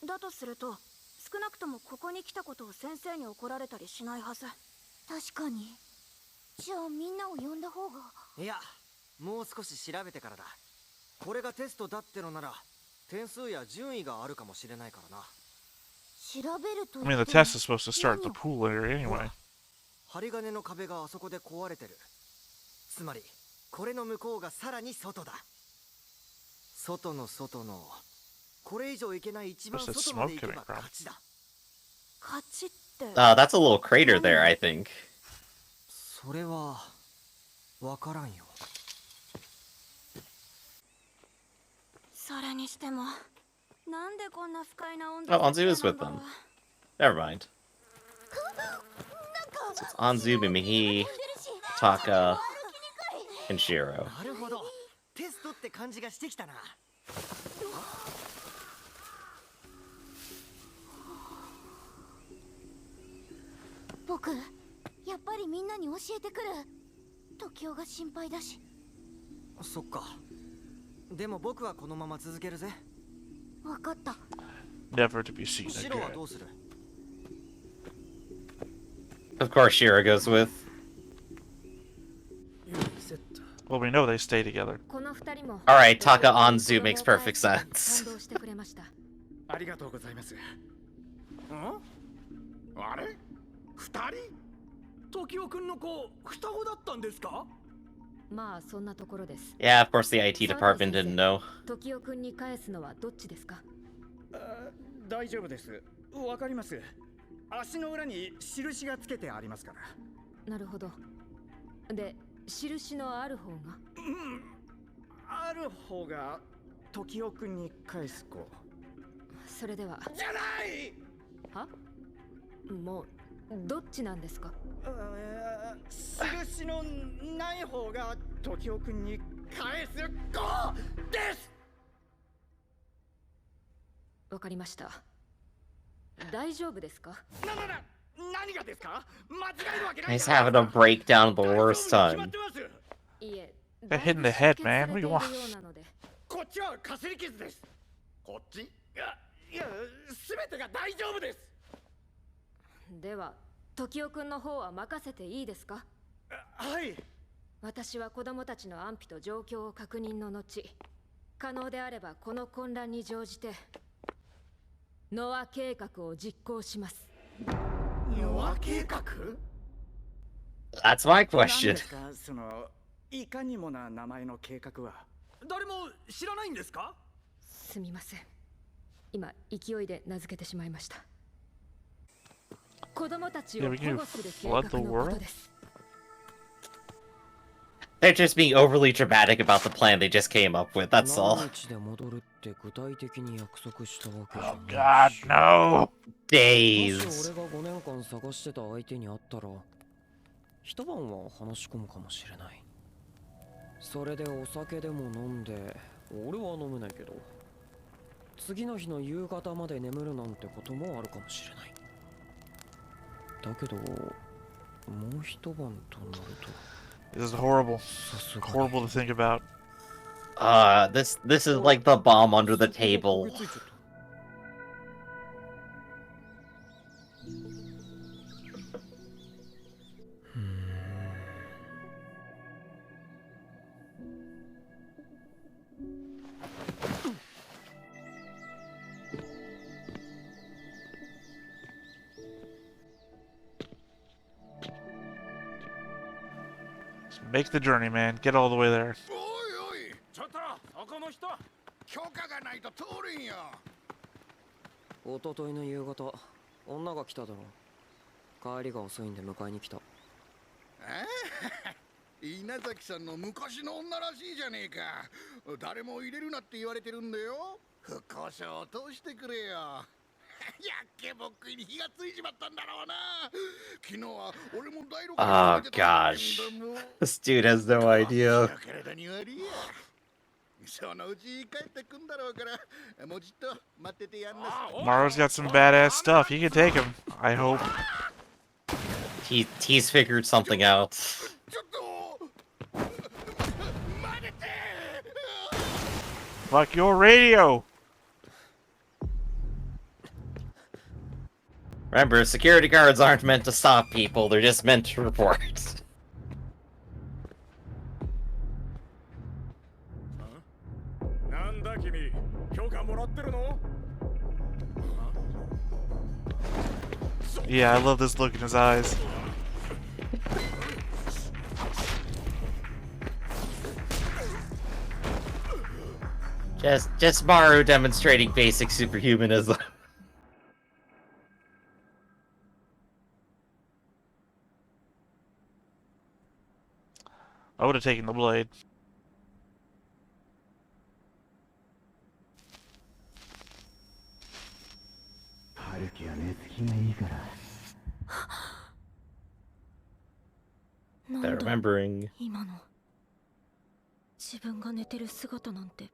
S3: だとすると少なくともここに来たことを先生に怒られたりしないはず。確かに。じゃあみんなを呼んだ方が。
S4: いや、もう少し調べてからだ。これがテストだってのなら点数や順位があるかもしれないからな。
S3: 調べると
S2: I mean, the test is supposed to start at the pool area anyway.
S4: 針金の壁があそこで壊れてる。つまりこれの向こうがさらに外だ。外の外のこれ以上行けない一番外まで行けば勝ちだ。
S3: 勝ちって。
S1: That's a little crater there, I think.
S4: それはわからんよ。
S3: それにしてもなんでこんな不快な温
S1: Oh,
S3: 度
S1: Anzu is with them. Never mind. So it's Anzu, Mimihi, Taka, and Shiro.
S4: なるほど。テストって感じがしてきたな。
S3: 僕やっぱりみんなに教えてくる。時雄が心配だし。
S4: そっか。でも僕はこのまま続けるぜ。
S3: わかった。
S2: Never to be seen
S4: 白は
S2: again.
S4: どうする？
S1: Of course, Shiro goes with.
S2: Well, we know they stay together.
S1: Alright, Taka Anzu makes perfect sense.
S5: ありがとうございます。あれ？二人？時雄くんの子、双子だったんですか？
S6: まあそんなところです。
S1: Yeah, of course the IT department didn't know.
S6: 時雄くんに返すのはどっちですか？
S5: 大丈夫です。わかります。足の裏に印がつけてありますから。
S6: なるほど。で、印のある方が
S5: ある方が時雄くんに返す子。
S6: それでは。
S5: じゃない。
S6: は？もうどっちなんですか？
S5: 印のない方が時雄くんに返す子です。
S6: わかりました。大丈夫ですか？
S5: 何がですか？間違いるわけない。
S1: He's having a breakdown of the worst time.
S6: いえ、
S2: Got hit in the head, man. What do you want?
S5: こっちはかすり傷です。こっち？いや、すべてが大丈夫です。
S6: では、時雄くんの方は任せていいですか？
S5: はい。
S6: 私は子供たちの安否と状況を確認の後、可能であればこの混乱に乗じてノア計画を実行します。
S5: ノア計画？
S1: That's my
S5: 何
S1: question.
S5: ですか、そのいかにもな名前の計画は。誰も知らないんですか？
S6: すみません。今勢いで名付けてしまいました。子供たちを保護する計画のことです。
S1: They're just being overly dramatic about the plan they just came up with, that's all.
S2: Oh God, no!
S1: Days.
S7: 俺が5年間探してた相手に会ったら一晩は話し込むかもしれない。それでお酒でも飲んで、俺は飲めないけど次の日の夕方まで眠るなんてこともあるかもしれない。だけどもう一晩となると
S2: This is horrible. Horrible to think about.
S1: This is like the bomb under the table.
S2: Make the journey, man. Get all the way there.
S5: おいおい、ちょっとそこの人、許可がないと通るんよ。
S7: 一昨日の夕方女が来ただろ。帰りが遅いんで迎えに来た。
S8: 稲崎さんの昔の女らしいじゃねえか。誰も入れるなって言われてるんだよ。復興賞を通してくれよ。やっけぼっくいに火がついちまったんだろうな。昨日は俺も第六
S1: Oh gosh. This dude has no idea.
S8: そのうち帰ってくんだろうからもうちっと待っててやんなさい。
S2: Maro's got some badass stuff. He can take him, I hope.
S1: He's figured something out.
S8: ちょっと待ってて。
S2: Fuck your radio!
S1: Remember, security guards aren't meant to stop people, they're just meant to report.
S5: なんだ君、許可もらってるの？
S2: Yeah, I love this look in his eyes.
S1: Just Maru demonstrating basic superhumanism.
S2: I would have taken the blade.
S1: They're remembering.
S3: 今の自分が寝てる姿なんて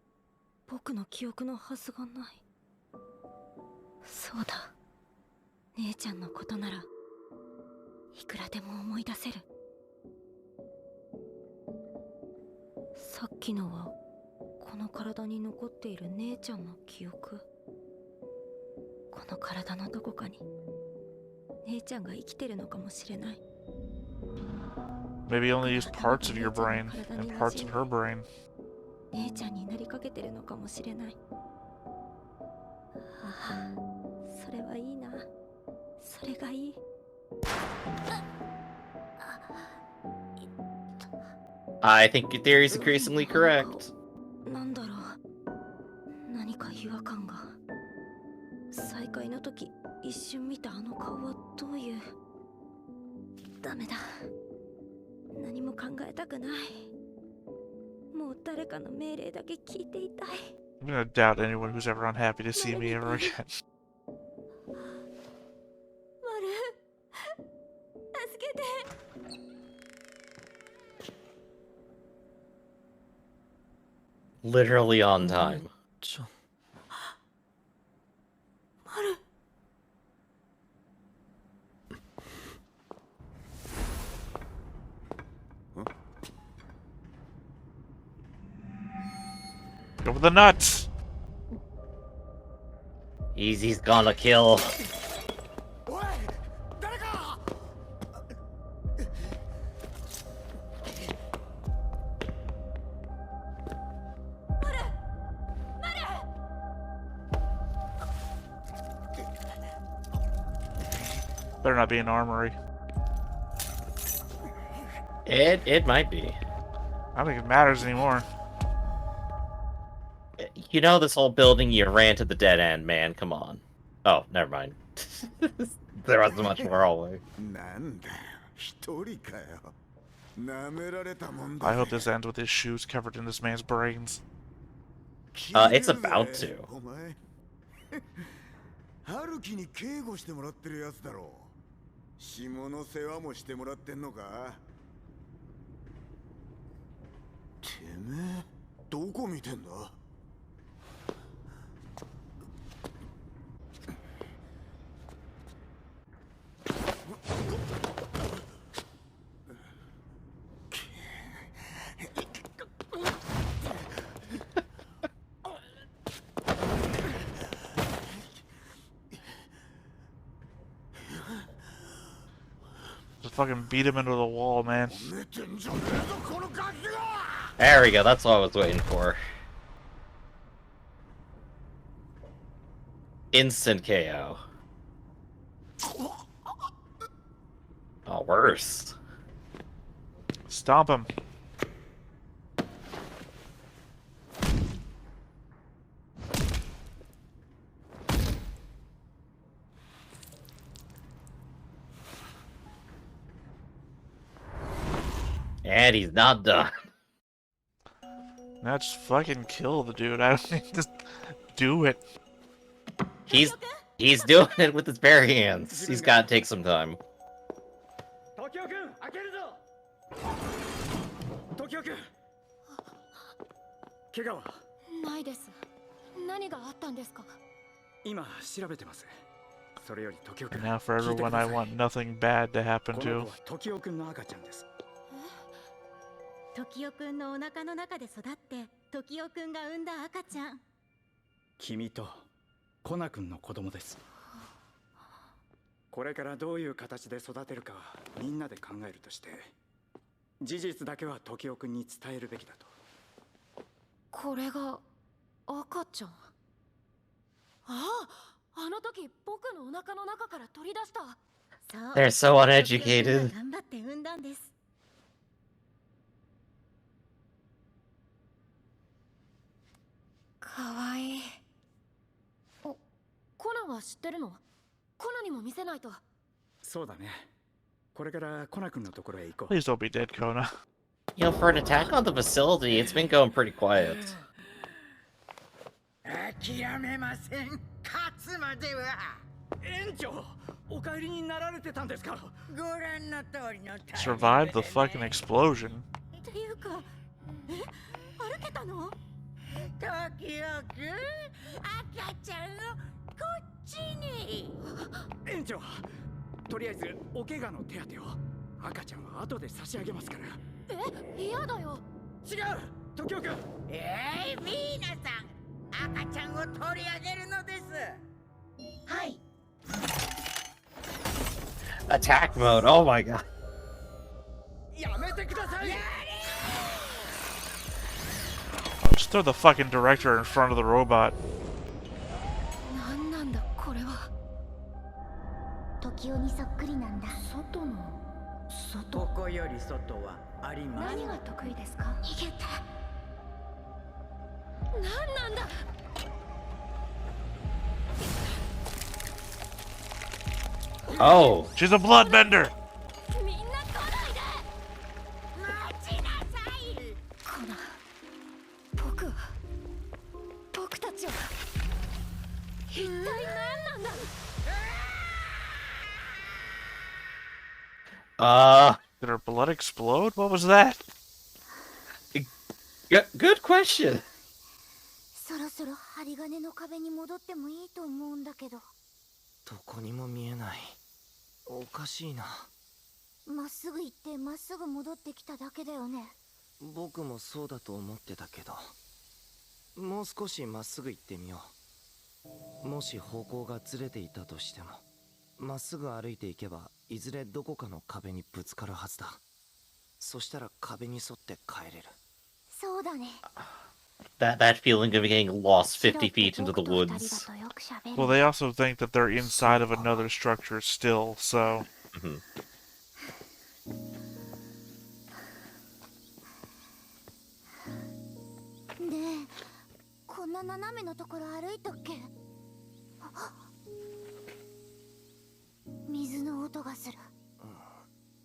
S3: 僕の記憶のはずがない。そうだ、姉ちゃんのことならいくらでも思い出せる。さっきのはこの体に残っている姉ちゃんの記憶。この体のどこかに姉ちゃんが生きてるのかもしれない。
S2: Maybe only use parts of your brain and parts of her brain.
S3: 姉ちゃんになりかけてるのかもしれない。ああ、それはいいな。それがいい。
S1: I think your theory is increasingly correct.
S3: なんだろう、何か違和感が。再会の時一瞬見たあの顔はダメだ。何も考えたくない。もう誰かの命令だけ聞いていたい。
S2: I'm gonna doubt anyone who's ever unhappy to see me ever again.
S3: マル、助けて。
S1: Literally on time.
S3: マル。
S2: Go for the nuts!
S1: Easy's gonna kill.
S4: おい、誰か。
S2: Better not be an armory.
S1: It might be.
S2: I don't think it matters anymore.
S1: You know this whole building, you ran to the dead end, man. Come on. Oh, never mind. There wasn't much more hallway.
S8: なんだよ、一人かよ。舐められたもんだ。
S2: I hope this ends with his shoes covered in this man's brains.
S1: It's about to.
S8: お前、春樹に警護してもらってるやつだろう。下の世話もしてもらってんのか。てめえ、どこ見てんだ。
S2: Just fucking beat him into the wall, man.
S8: めてんじゃねえぞ、このガキが。
S1: There we go. That's what I was waiting for. Instant KO. Oh, worse.
S2: Stomp him.
S1: And he's not done.
S2: Now just fucking kill the dude. I don't need to do it.
S1: He's doing it with his bare hands. He's got to take some time.
S5: 時雄君、開けるぞ。時雄君。怪我は？
S6: ないです。何があったんですか？
S5: 今調べてます。それより時雄君。
S2: Now for everyone I want nothing bad to happen
S5: この
S2: to.
S5: 子は時雄君の赤ちゃんです。
S3: 時代くんのお腹の中で育って時代くんが産んだ赤ちゃん。
S5: 君とコナ君の子供です。これからどういう形で育てるかみんなで考えるとして、事実だけは時雄君に伝えるべきだと。
S6: これが赤ちゃん。あの時僕のお腹の中から取り出した。
S3: そう。
S1: They're so uneducated.
S3: 頑張って産んだんです。
S6: かわいい。コナは知ってるの？コナにも見せないと。
S5: そうだね。これからコナ君のところへ行こう。
S2: Please don't be dead, Kona.
S1: You know, for an attack on the facility, it's been going pretty quiet.
S4: 諦めません。勝つまでは。
S5: 園長、お帰りになられてたんですか？
S4: ご覧の通りの。
S2: Survived the fucking explosion.
S3: っていうか、歩けたの？
S4: 時代くん、赤ちゃんをこっちに。
S5: 園長、とりあえずお怪我の手当てを。赤ちゃんは後で差し上げますから。
S6: 嫌だよ。
S5: 違う、時代くん。
S4: ミーナさん、赤ちゃんを取り上げるのです。はい。
S1: Attack mode. Oh my god.
S5: やめてください。
S2: Just throw the fucking director in front of the robot.
S6: なんなんだこれは。
S3: 時代にそっくりなんだ。
S6: 外の外。
S4: ここより外はあります。
S3: 何が得意ですか？逃げて。
S6: なんなんだ。
S1: Oh.
S2: She's a bloodbender.
S6: みんな
S2: Did her blood explode? What was that?
S1: Good question.
S3: そろそろ針金の壁に戻ってもいいと思うんだけど。
S4: どこにも見えない。おかしいな。
S3: まっすぐ行ってまっすぐ戻ってきただけだよね。
S4: 僕もそうだと思ってたけど、もう少しまっすぐ行ってみよう。もし方向がずれていたとしても、まっすぐ歩いていけばいずれどこかの壁にぶつかるはずだ。そしたら壁に沿って帰れる。
S3: そうだね。
S1: That feeling of getting lost 50 feet into the woods.
S2: Well, they also think that they're inside of another structure still, so...
S1: Mhm.
S3: ねえ、こんな斜めのところ歩いとっけ？水の音がする。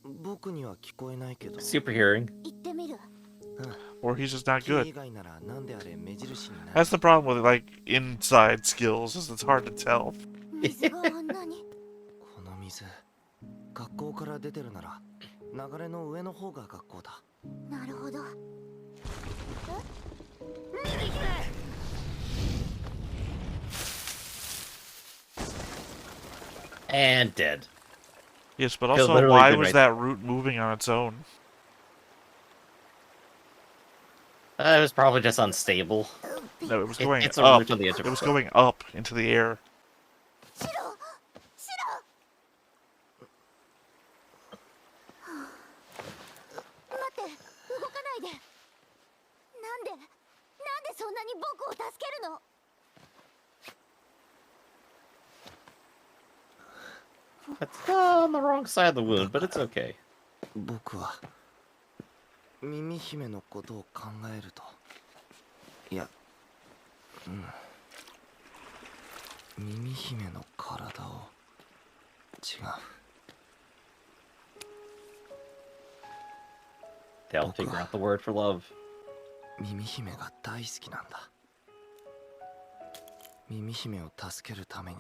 S4: 僕には聞こえないけど。
S1: Super hearing.
S3: 行ってみる。
S2: Or he's just not good.
S4: 以外ならなんであれ目印になる。
S2: That's the problem with, like, inside skills, is it's hard to tell.
S3: 水があんなに。
S4: この水、学校から出てるなら流れの上の方が学校だ。
S3: なるほど。
S1: And dead.
S2: Yes, but
S1: He'll
S2: also,
S1: literally
S2: why
S1: been
S2: was
S1: right
S2: that root moving on its own?
S1: It was probably just unstable.
S2: No, it was going
S1: It's a
S2: up.
S1: root on the edge of
S2: It was
S1: a cliff.
S2: going up into the air.
S3: シロ、シロ。待って、動かないで。なんでそんなに僕を助けるの？
S1: It's on the wrong side of the wound, but it's okay.
S4: 僕は耳姫のことを考えると、いや、耳姫の体を違う。
S1: They'll figure out the word for love.
S4: 耳姫が大好きなんだ。耳姫を助けるために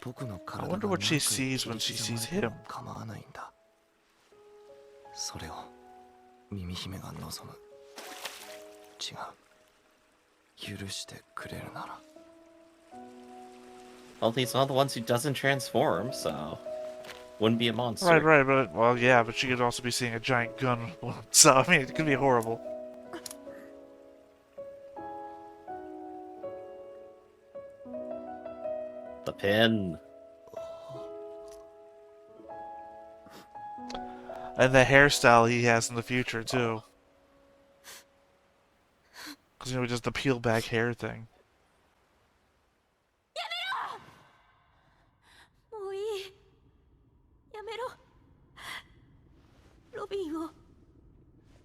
S4: 僕の
S2: I
S4: 体
S2: wonder
S4: が
S2: what she
S4: 何回
S2: sees when she
S4: 切り
S2: sees
S4: 刻まれて
S2: him.
S4: も構わないんだ。それを耳姫が望む。違う。許してくれるなら。
S1: Well, he's one of the ones who doesn't transform, so wouldn't be a monster.
S2: Right, but, well, yeah, but she could also be seeing a giant gun. So, I mean, it could be horrible.
S1: The pin.
S2: And the hairstyle he has in the future, too. Because, you know, just the peel back hair thing.
S3: もういい。やめろ。ロビンを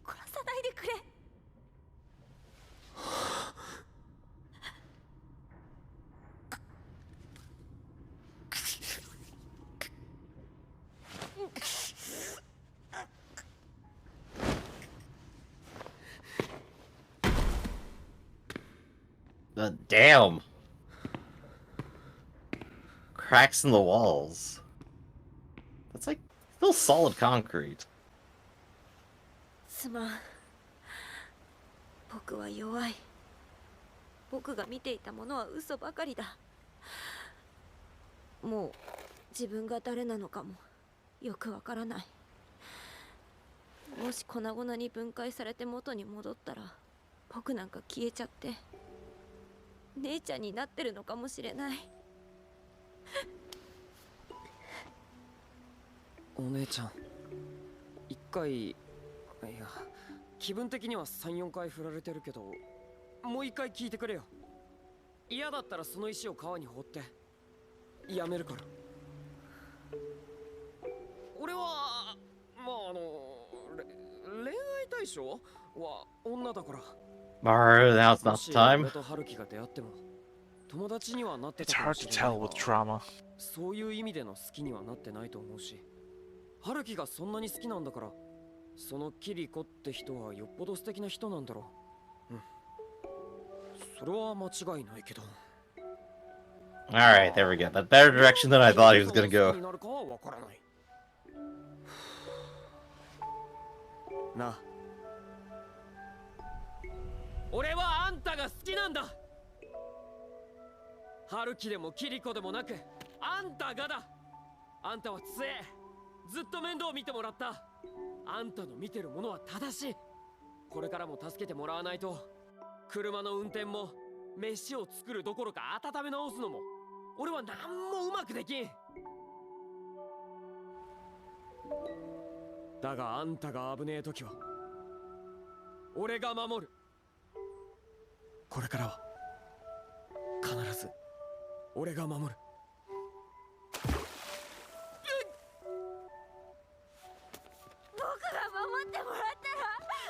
S3: 殺さないでくれ。
S1: Damn. Cracks in the walls. That's like still solid concrete.
S3: すまん。僕は弱い。僕が見ていたものは嘘ばかりだ。もう自分が誰なのかもよくわからない。もし粉々に分解されて元に戻ったら、僕なんか消えちゃって姉ちゃんになってるのかもしれない。
S7: お姉ちゃん、一回、いや、気分的には3、4回振られてるけど、もう一回聞いてくれよ。嫌だったらその石を川に放ってやめるから。俺はまあ恋愛対象は女だから。
S1: Maru, now it's not
S7: も
S1: the
S7: し
S1: time.
S7: 俺と春樹が出会っても友達にはなって
S2: It's
S7: たかも
S2: hard
S7: し
S2: to
S7: れない
S2: tell
S7: が
S2: with trauma.
S7: そういう意味での好きにはなってないと思うし、春樹がそんなに好きなんだから、そのキリコって人はよっぽど素敵な人なんだろう。うん。それは間違いないけど。
S1: Alright, there we go. That better direction than I thought he was gonna go.
S7: になるかはわからない。な。俺はあんたが好きなんだ。春樹でもキリコでもなく、あんたがだ。あんたは強え。ずっと面倒見てもらった。あんたの見てるものは正しい。これからも助けてもらわないと、車の運転も飯を作るどころか温め直すのも俺は何もうまくできん。だがあんたが危ねえ時は俺が守る。これからは必ず俺が守る。
S3: 僕が守ってもらったら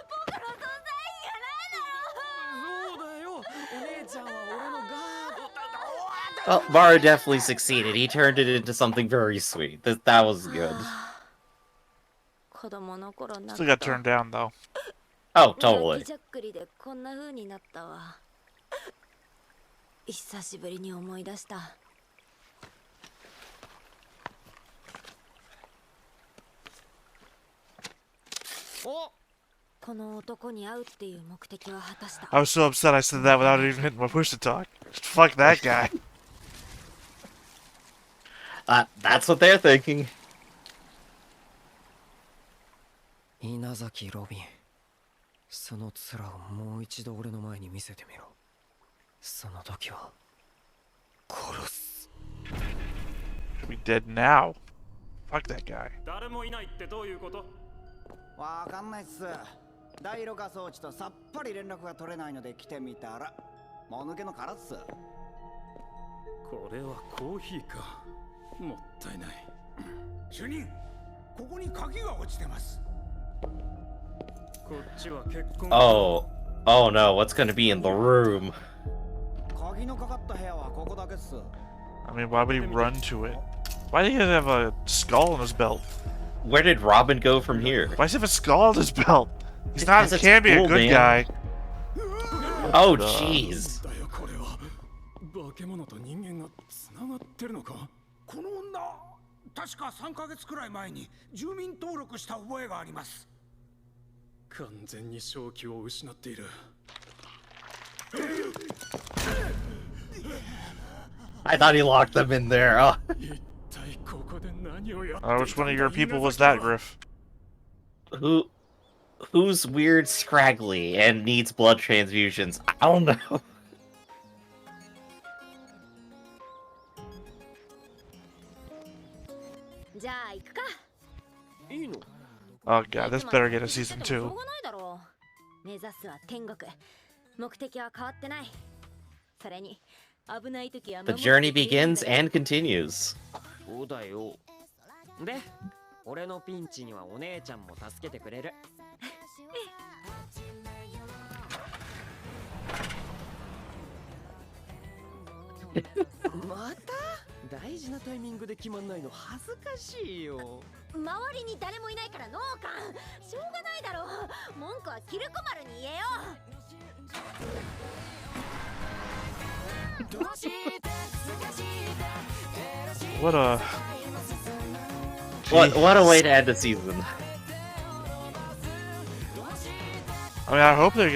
S3: 僕の存在意義がないだろう。
S7: そうだよ。お姉ちゃんは俺のガードだ。
S1: Well, Maru definitely succeeded. He turned it into something very sweet. That was good.
S3: 子供の頃な
S2: Still got turned down though.
S1: Oh, totally.
S3: じゃっくりでこんな風になったわ。久しぶりに思い出した。
S7: お、
S3: この男に会うっていう目的は果たした。
S2: I was so upset I said that without even hitting my push to talk. Fuck that guy.
S1: That's what they're thinking.
S7: 稲崎ロビン、その面をもう一度俺の前に見せてみろ。その時は殺す。
S2: We dead now. Fuck that guy.
S5: 誰もいないってどういうこと？
S9: わかんないっす。第六化装置とさっぱり連絡が取れないので来てみたら、もぬけの殻っす。
S5: これはコーヒーか。もったいない。
S8: 主任、ここに鍵が落ちてます。
S5: こっちは結婚。
S1: Oh no, what's gonna be in the room?
S9: 鍵のかかった部屋はここだけっす。
S2: I mean, why would he run to it? Why did he have a skull in his belt?
S1: Where did Robin go from here?
S2: Why does he have a skull in his belt? He's not.
S1: Because it's
S2: Can't be a
S1: cool,
S2: good
S1: man.
S2: guy.
S1: Oh, jeez.
S5: だよこれは。化け物と人間がつながってるのか？
S8: この女、確か3ヶ月くらい前に住民登録した覚えがあります。
S5: 完全に正気を失っている。
S1: I thought he locked them in there. Oh.
S5: 一体ここで何をやっていたんだ？
S2: Which one of your people was that, Griff?
S1: Who's weird, scraggly, and needs blood transfusions? I don't know.
S3: じゃあ行くか。
S7: いいの？
S2: Oh god, this better get a season
S3: しょう
S2: 2.
S3: がないだろう。目指すは天国。目的は変わってない。それに危ない時は
S1: The journey begins and continues.
S7: そうだよ。で、俺のピンチにはお姉ちゃんも助けてくれる。また大事なタイミングで決まんないの恥ずかしいよ。
S3: 周りに誰もいないからノーカン。しょうがないだろう。文句はキルコマルに言えよ。
S2: What a.
S1: What a way to end the season.
S2: I mean, I hope it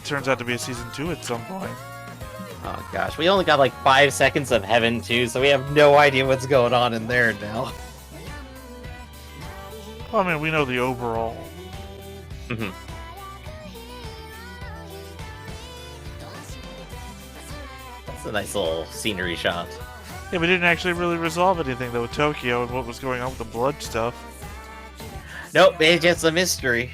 S2: turns out to be a season 2 at some point.
S1: Oh gosh, we only got like 5 seconds of Heaven 2, so we have no idea what's going on in there now.
S2: Well, I mean, we know the overall.
S1: Mhm. That's a nice little scenery shot.
S2: Yeah, we didn't actually really resolve anything though with Tokyo and what was going on with the blood stuff.
S1: Nope, it's just a mystery.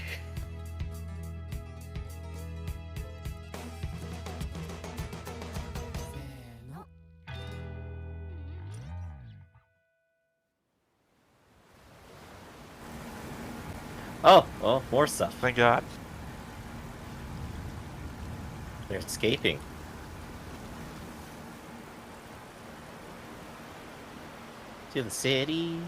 S1: Oh, well, more stuff.
S2: Thank God.
S1: They're escaping. To the city.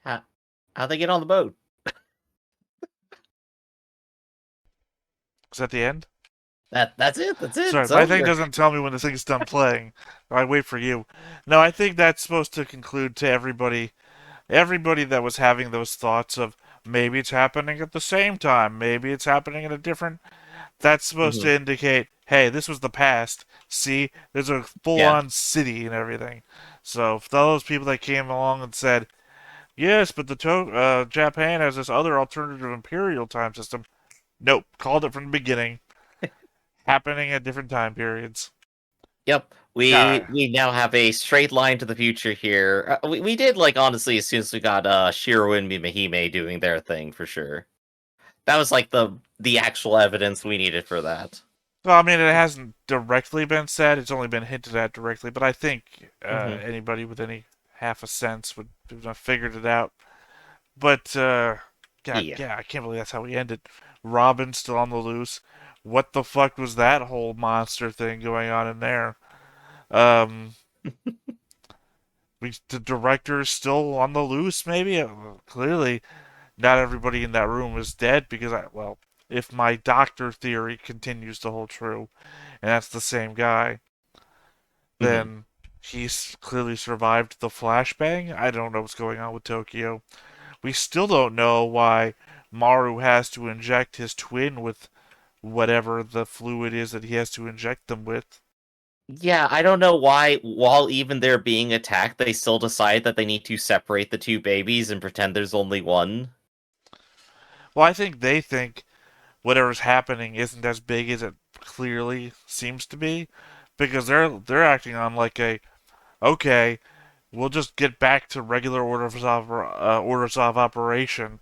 S1: How'd they get on the boat?
S2: Is that the end?
S1: That's it.
S2: Sorry,
S1: It's
S2: my thing
S1: over.
S2: doesn't tell me when the thing's done playing. I wait for you. No, I think that's supposed to conclude to everybody everybody that was having those thoughts of maybe it's happening at the same time, maybe it's happening in a different, that's supposed to indicate, hey, this was the past. See, there's a
S1: Yeah.
S2: full-on city and everything. So for those people that came along and said, yes, but Japan has this other alternative imperial time system. Nope, called it from the beginning. Happening at different time periods.
S1: Yep.
S2: God.
S1: We now have a straight line to the future here. We did, like, honestly, as soon as we got Shiro and Mihime doing their thing, for sure. That was, like, the actual evidence we needed for that.
S2: Well, I mean, it hasn't directly been said. It's only been hinted at directly. But I think anybody with any half a sense would have figured it out. But, yeah, I can't believe that's how we ended. Robin still on the loose. What the fuck was that whole monster thing going on in there? The director's still on the loose, maybe? Clearly, not everybody in that room is dead because, if my doctor theory continues to hold true, and that's the same guy, then he's clearly survived the flashbang. I don't know what's going on with Tokyo. We still don't know why Maru has to inject his twin with whatever the fluid is that he has to inject them with.
S1: Yeah, I don't know why, while even they're being attacked, they still decide that they need to separate the two babies and pretend there's only one.
S2: Well, I think they think whatever's happening isn't as big as it clearly seems to be, because they're acting on like okay, we'll just get back to regular orders of operation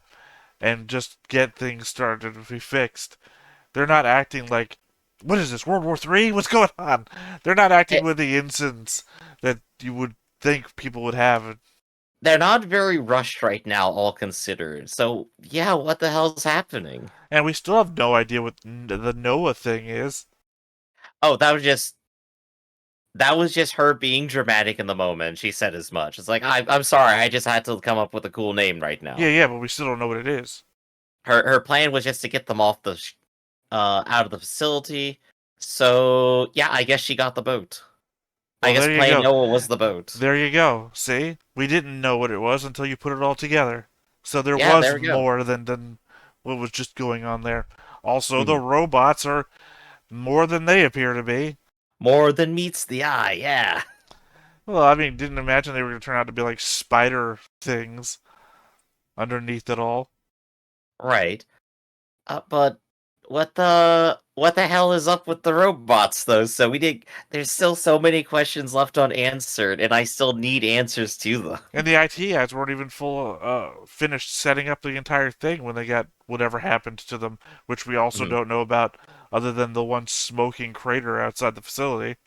S2: and just get things started to be fixed. They're not acting like, what is this, World War III? What's going on? They're not acting with the incidents that you would think people would have.
S1: They're not very rushed right now, all considered. So, yeah, what the hell's happening?
S2: And we still have no idea what the Noah thing is.
S1: Oh, that was just her being dramatic in the moment. She said as much. It's like, I'm sorry, I just had to come up with a cool name right now.
S2: Yeah, but we still don't know what it is.
S1: Her plan was just to get them off the out of the facility. So yeah, I guess she got the boat.
S2: Well,
S1: I guess plain Noah was the boat.
S2: There you go. See, we didn't know what it was until you put it all together. So there
S1: Yeah,
S2: was
S1: there we go.
S2: more than what was just going on there. Also, the robots are more than they appear to be.
S1: More than meets the eye, yeah.
S2: Well, I mean, didn't imagine they were going to turn out to be like spider things underneath it all.
S1: Right. But what the hell is up with the robots though? There's still so many questions left unanswered, and I still need answers to them.
S2: And the IT guys weren't even finished setting up the entire thing when they got whatever happened to them, which we also don't know about, other than the one smoking crater outside the facility.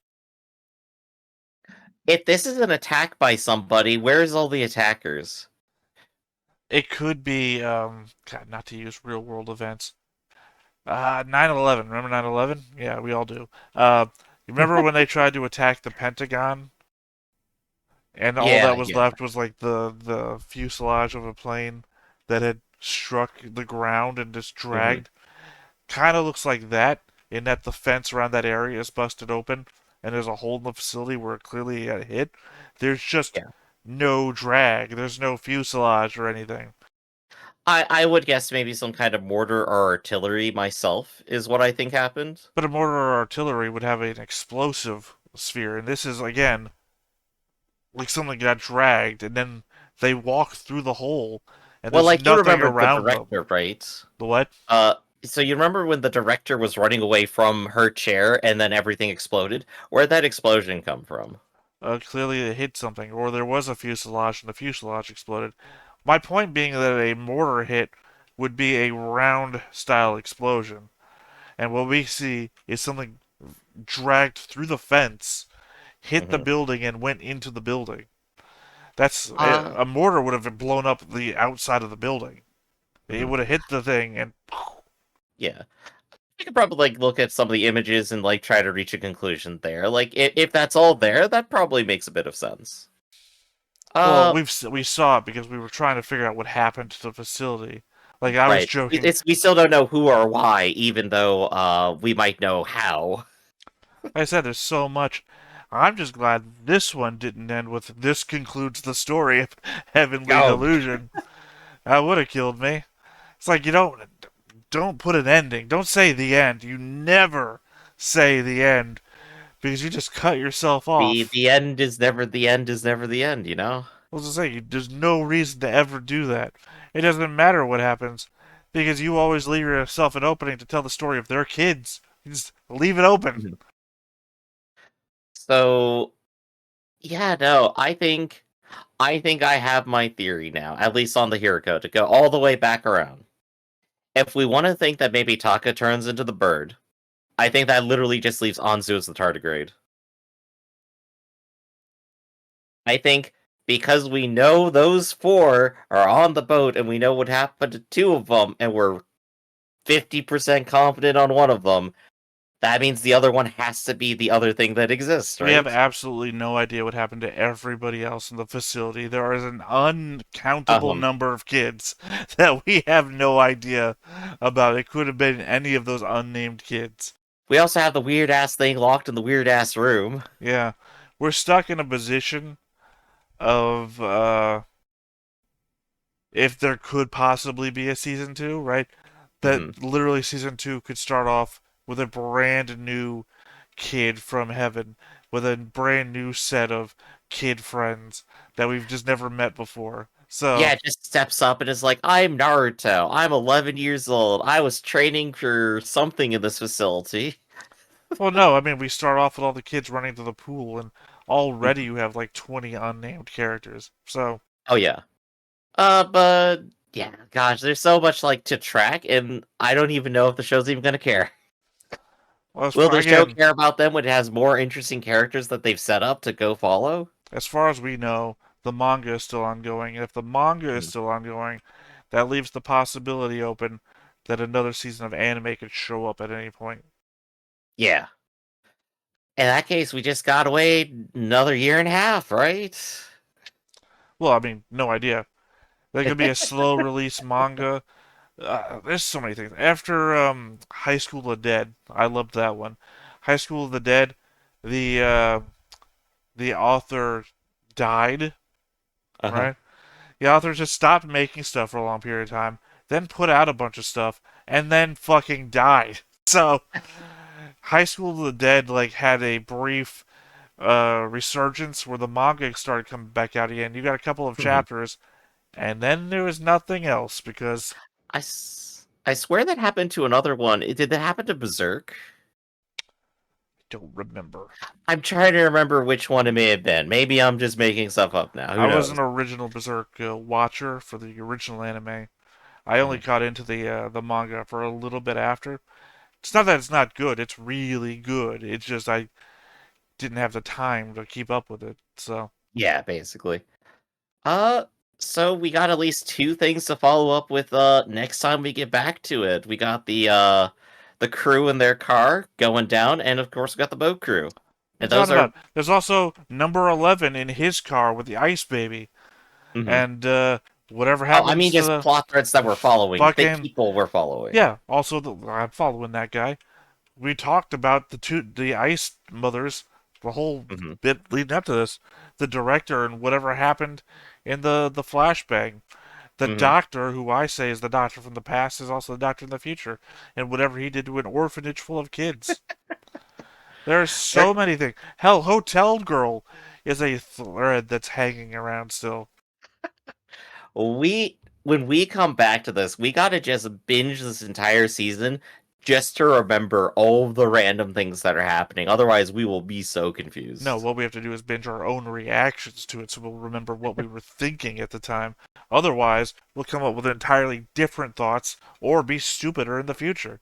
S1: If this is an attack by somebody, where's all the attackers?
S2: It could be, God, not to use real world events. 9/11. Remember 9/11? Yeah, we all do. Remember when they tried to attack the Pentagon? And all that was left was like the fuselage of a plane that had struck the ground and just dragged. Kind of looks like that, in that the fence around that area is busted open, and there's a hole in the facility where it clearly got hit. There's just no drag. There's no fuselage or anything.
S1: I would guess maybe some kind of mortar or artillery myself is what I think happened.
S2: But a mortar or artillery would have an explosive sphere, and this is, again, like something got dragged, and then they walk through the hole, and
S1: Well,
S2: there's
S1: like, you
S2: nothing
S1: remember
S2: around
S1: the director,
S2: them.
S1: right?
S2: The what?
S1: So you remember when the director was running away from her chair and then everything exploded? Where'd that explosion come from?
S2: Clearly it hit something, or there was a fuselage and the fuselage exploded. My point being that a mortar hit would be a round-style explosion, and what we see is something dragged through the fence, hit the building, and went into the building. That's a mortar would have blown up the outside of the building. It would have hit the thing and.
S1: Yeah. You could probably like look at some of the images and like try to reach a conclusion there. Like if that's all there, that probably makes a bit of sense.
S2: Well, we saw it because we were trying to figure out what happened to the facility. Like I was joking.
S1: We still don't know who or why, even though we might know how.
S2: Like I said, there's so much. I'm just glad this one didn't end with "this concludes the story of Heavenly
S1: Oh,
S2: Delusion." That would have killed me. It's like you don't put an ending. Don't say the end. You never say the end because you just cut yourself
S1: the
S2: off.
S1: the end is never the end is never the end, you know?
S2: I was to say, there's no reason to ever do that. It doesn't matter what happens because you always leave yourself an opening to tell the story of their kids. You just leave it open.
S1: Mhm. So, yeah, no, I think I have my theory now, at least on the Hiriko, to go all the way back around. If we want to think that maybe Taka turns into the bird, I think that literally just leaves Anzu as the tardigrade. I think because we know those four are on the boat and we know what happened to two of them, and we're 50% confident on one of them, that means the other one has to be the other thing that exists,
S2: We have
S1: right?
S2: absolutely no idea what happened to everybody else in the facility. There is an uncountable
S1: Um,
S2: number of kids that we have no idea about. It could have been any of those unnamed kids.
S1: we also have the weird ass thing locked in the weird ass room.
S2: Yeah. We're stuck in a position of if there could possibly be a season 2, right?
S1: Mhm.
S2: That literally season 2 could start off with a brand new kid from heaven with a brand new set of kid friends that we've just never met before.
S1: Yeah,
S2: So,
S1: it just steps up and is like, I'm Naruto. I'm 11 years old. I was training for something in this facility.
S2: well, no, I mean, we start off with all the kids running to the pool, and already
S1: Mhm.
S2: you have like 20 unnamed characters. So,
S1: Oh, yeah. But yeah, gosh, there's so much like to track, and I don't even know if the show's even gonna care.
S2: well,
S1: Will the show
S2: again,
S1: care about them when it has more interesting characters that they've set up to go follow?
S2: as far as we know, the manga is still ongoing. And if the manga is
S1: Mhm.
S2: still ongoing, that leaves the possibility open that another season of anime could show up at any point.
S1: Yeah. In that case, we just gotta wait another year and a half, right?
S2: Well, I mean, no idea. There could be a slow release manga. There's so many things. After High School of the Dead, I loved that one. High School of the Dead, the uh, the author died,
S1: Uh-huh.
S2: right? The author just stopped making stuff for a long period of time, then put out a bunch of stuff, and then fucking died. So, High School of the Dead like had a brief resurgence where the manga started coming back out again. You got a couple of
S1: Mhm.
S2: chapters, and then there was nothing else because
S1: I swear that happened to another one. Did that happen to Berserk?
S2: I don't remember.
S1: I'm trying to remember which one it may have been. Maybe I'm just making stuff up now.
S2: I
S1: Who
S2: was
S1: knows?
S2: an original Berserk watcher for the original anime. I only
S1: Mhm.
S2: got into the manga for a little bit after. It's not that it's not good; it's really good. It's just I didn't have the time to keep up with it. So
S1: Yeah, basically. Uh, so we got at least two things to follow up with next time we get back to it. We got the crew in their car going down, and of course we got the boat crew.
S2: what are you
S1: And those
S2: talking
S1: are
S2: about? There's also number 11 in his car with the ice baby,
S1: mhm.
S2: and whatever
S1: Oh, I
S2: happens
S1: mean
S2: to
S1: just plot threads that
S2: the
S1: we're following,
S2: fucking
S1: people we're following.
S2: yeah. Also, I'm following that guy. We talked about the ice mothers, the whole
S1: Hmm.
S2: bit leading up to this, the director and whatever happened in the flashbang. The
S1: Hmm.
S2: doctor, who I say is the doctor from the past, is also the doctor in the future, and whatever he did to an orphanage full of kids. There are so many things. Hell, Hotel Girl is a thread that's hanging around still.
S1: We when we come back to this, we gotta just binge this entire season just to remember all the random things that are happening. Otherwise, we will be so
S2: No,
S1: confused.
S2: what we have to do is binge our own reactions to it so we'll remember what we were thinking at the time. Otherwise, we'll come up with entirely different thoughts or be stupider in the future.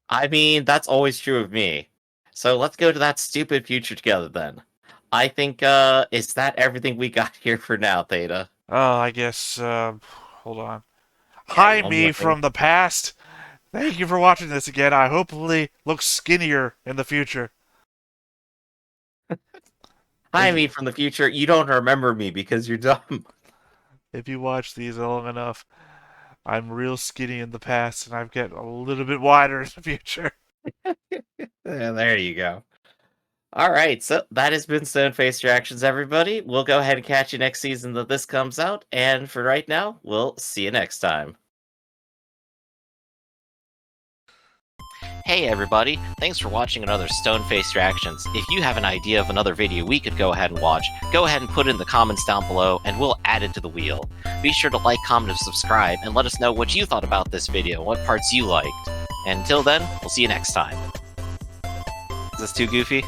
S1: I mean, that's always true of me. So let's go to that stupid future together then. I think is that everything we got here for now, Theta?
S2: I guess, hold on.
S1: Yeah,
S2: Hi,
S1: one more
S2: me
S1: thing.
S2: from the past. Thank you for watching this again. I hopefully look skinnier in the future.
S1: Hi,
S2: If
S1: me from the future. You don't remember me because you're dumb.
S2: if you watch these long enough, I'm real skinny in the past and I've get a little bit wider in the future.
S1: Yeah, there you go. Alright, so that has been Stone Face Reactions, everybody. We'll go ahead and catch you next season that this comes out, and for right now, we'll see you next time. Hey everybody, thanks for watching another Stone Face Reactions. If you have an idea of another video we could go ahead and watch, go ahead and put it in the comments down below, and we'll add it to the wheel. Be sure to like, comment, and subscribe, and let us know what you thought about this video, what parts you liked. And until then, we'll see you next time. Is this too goofy?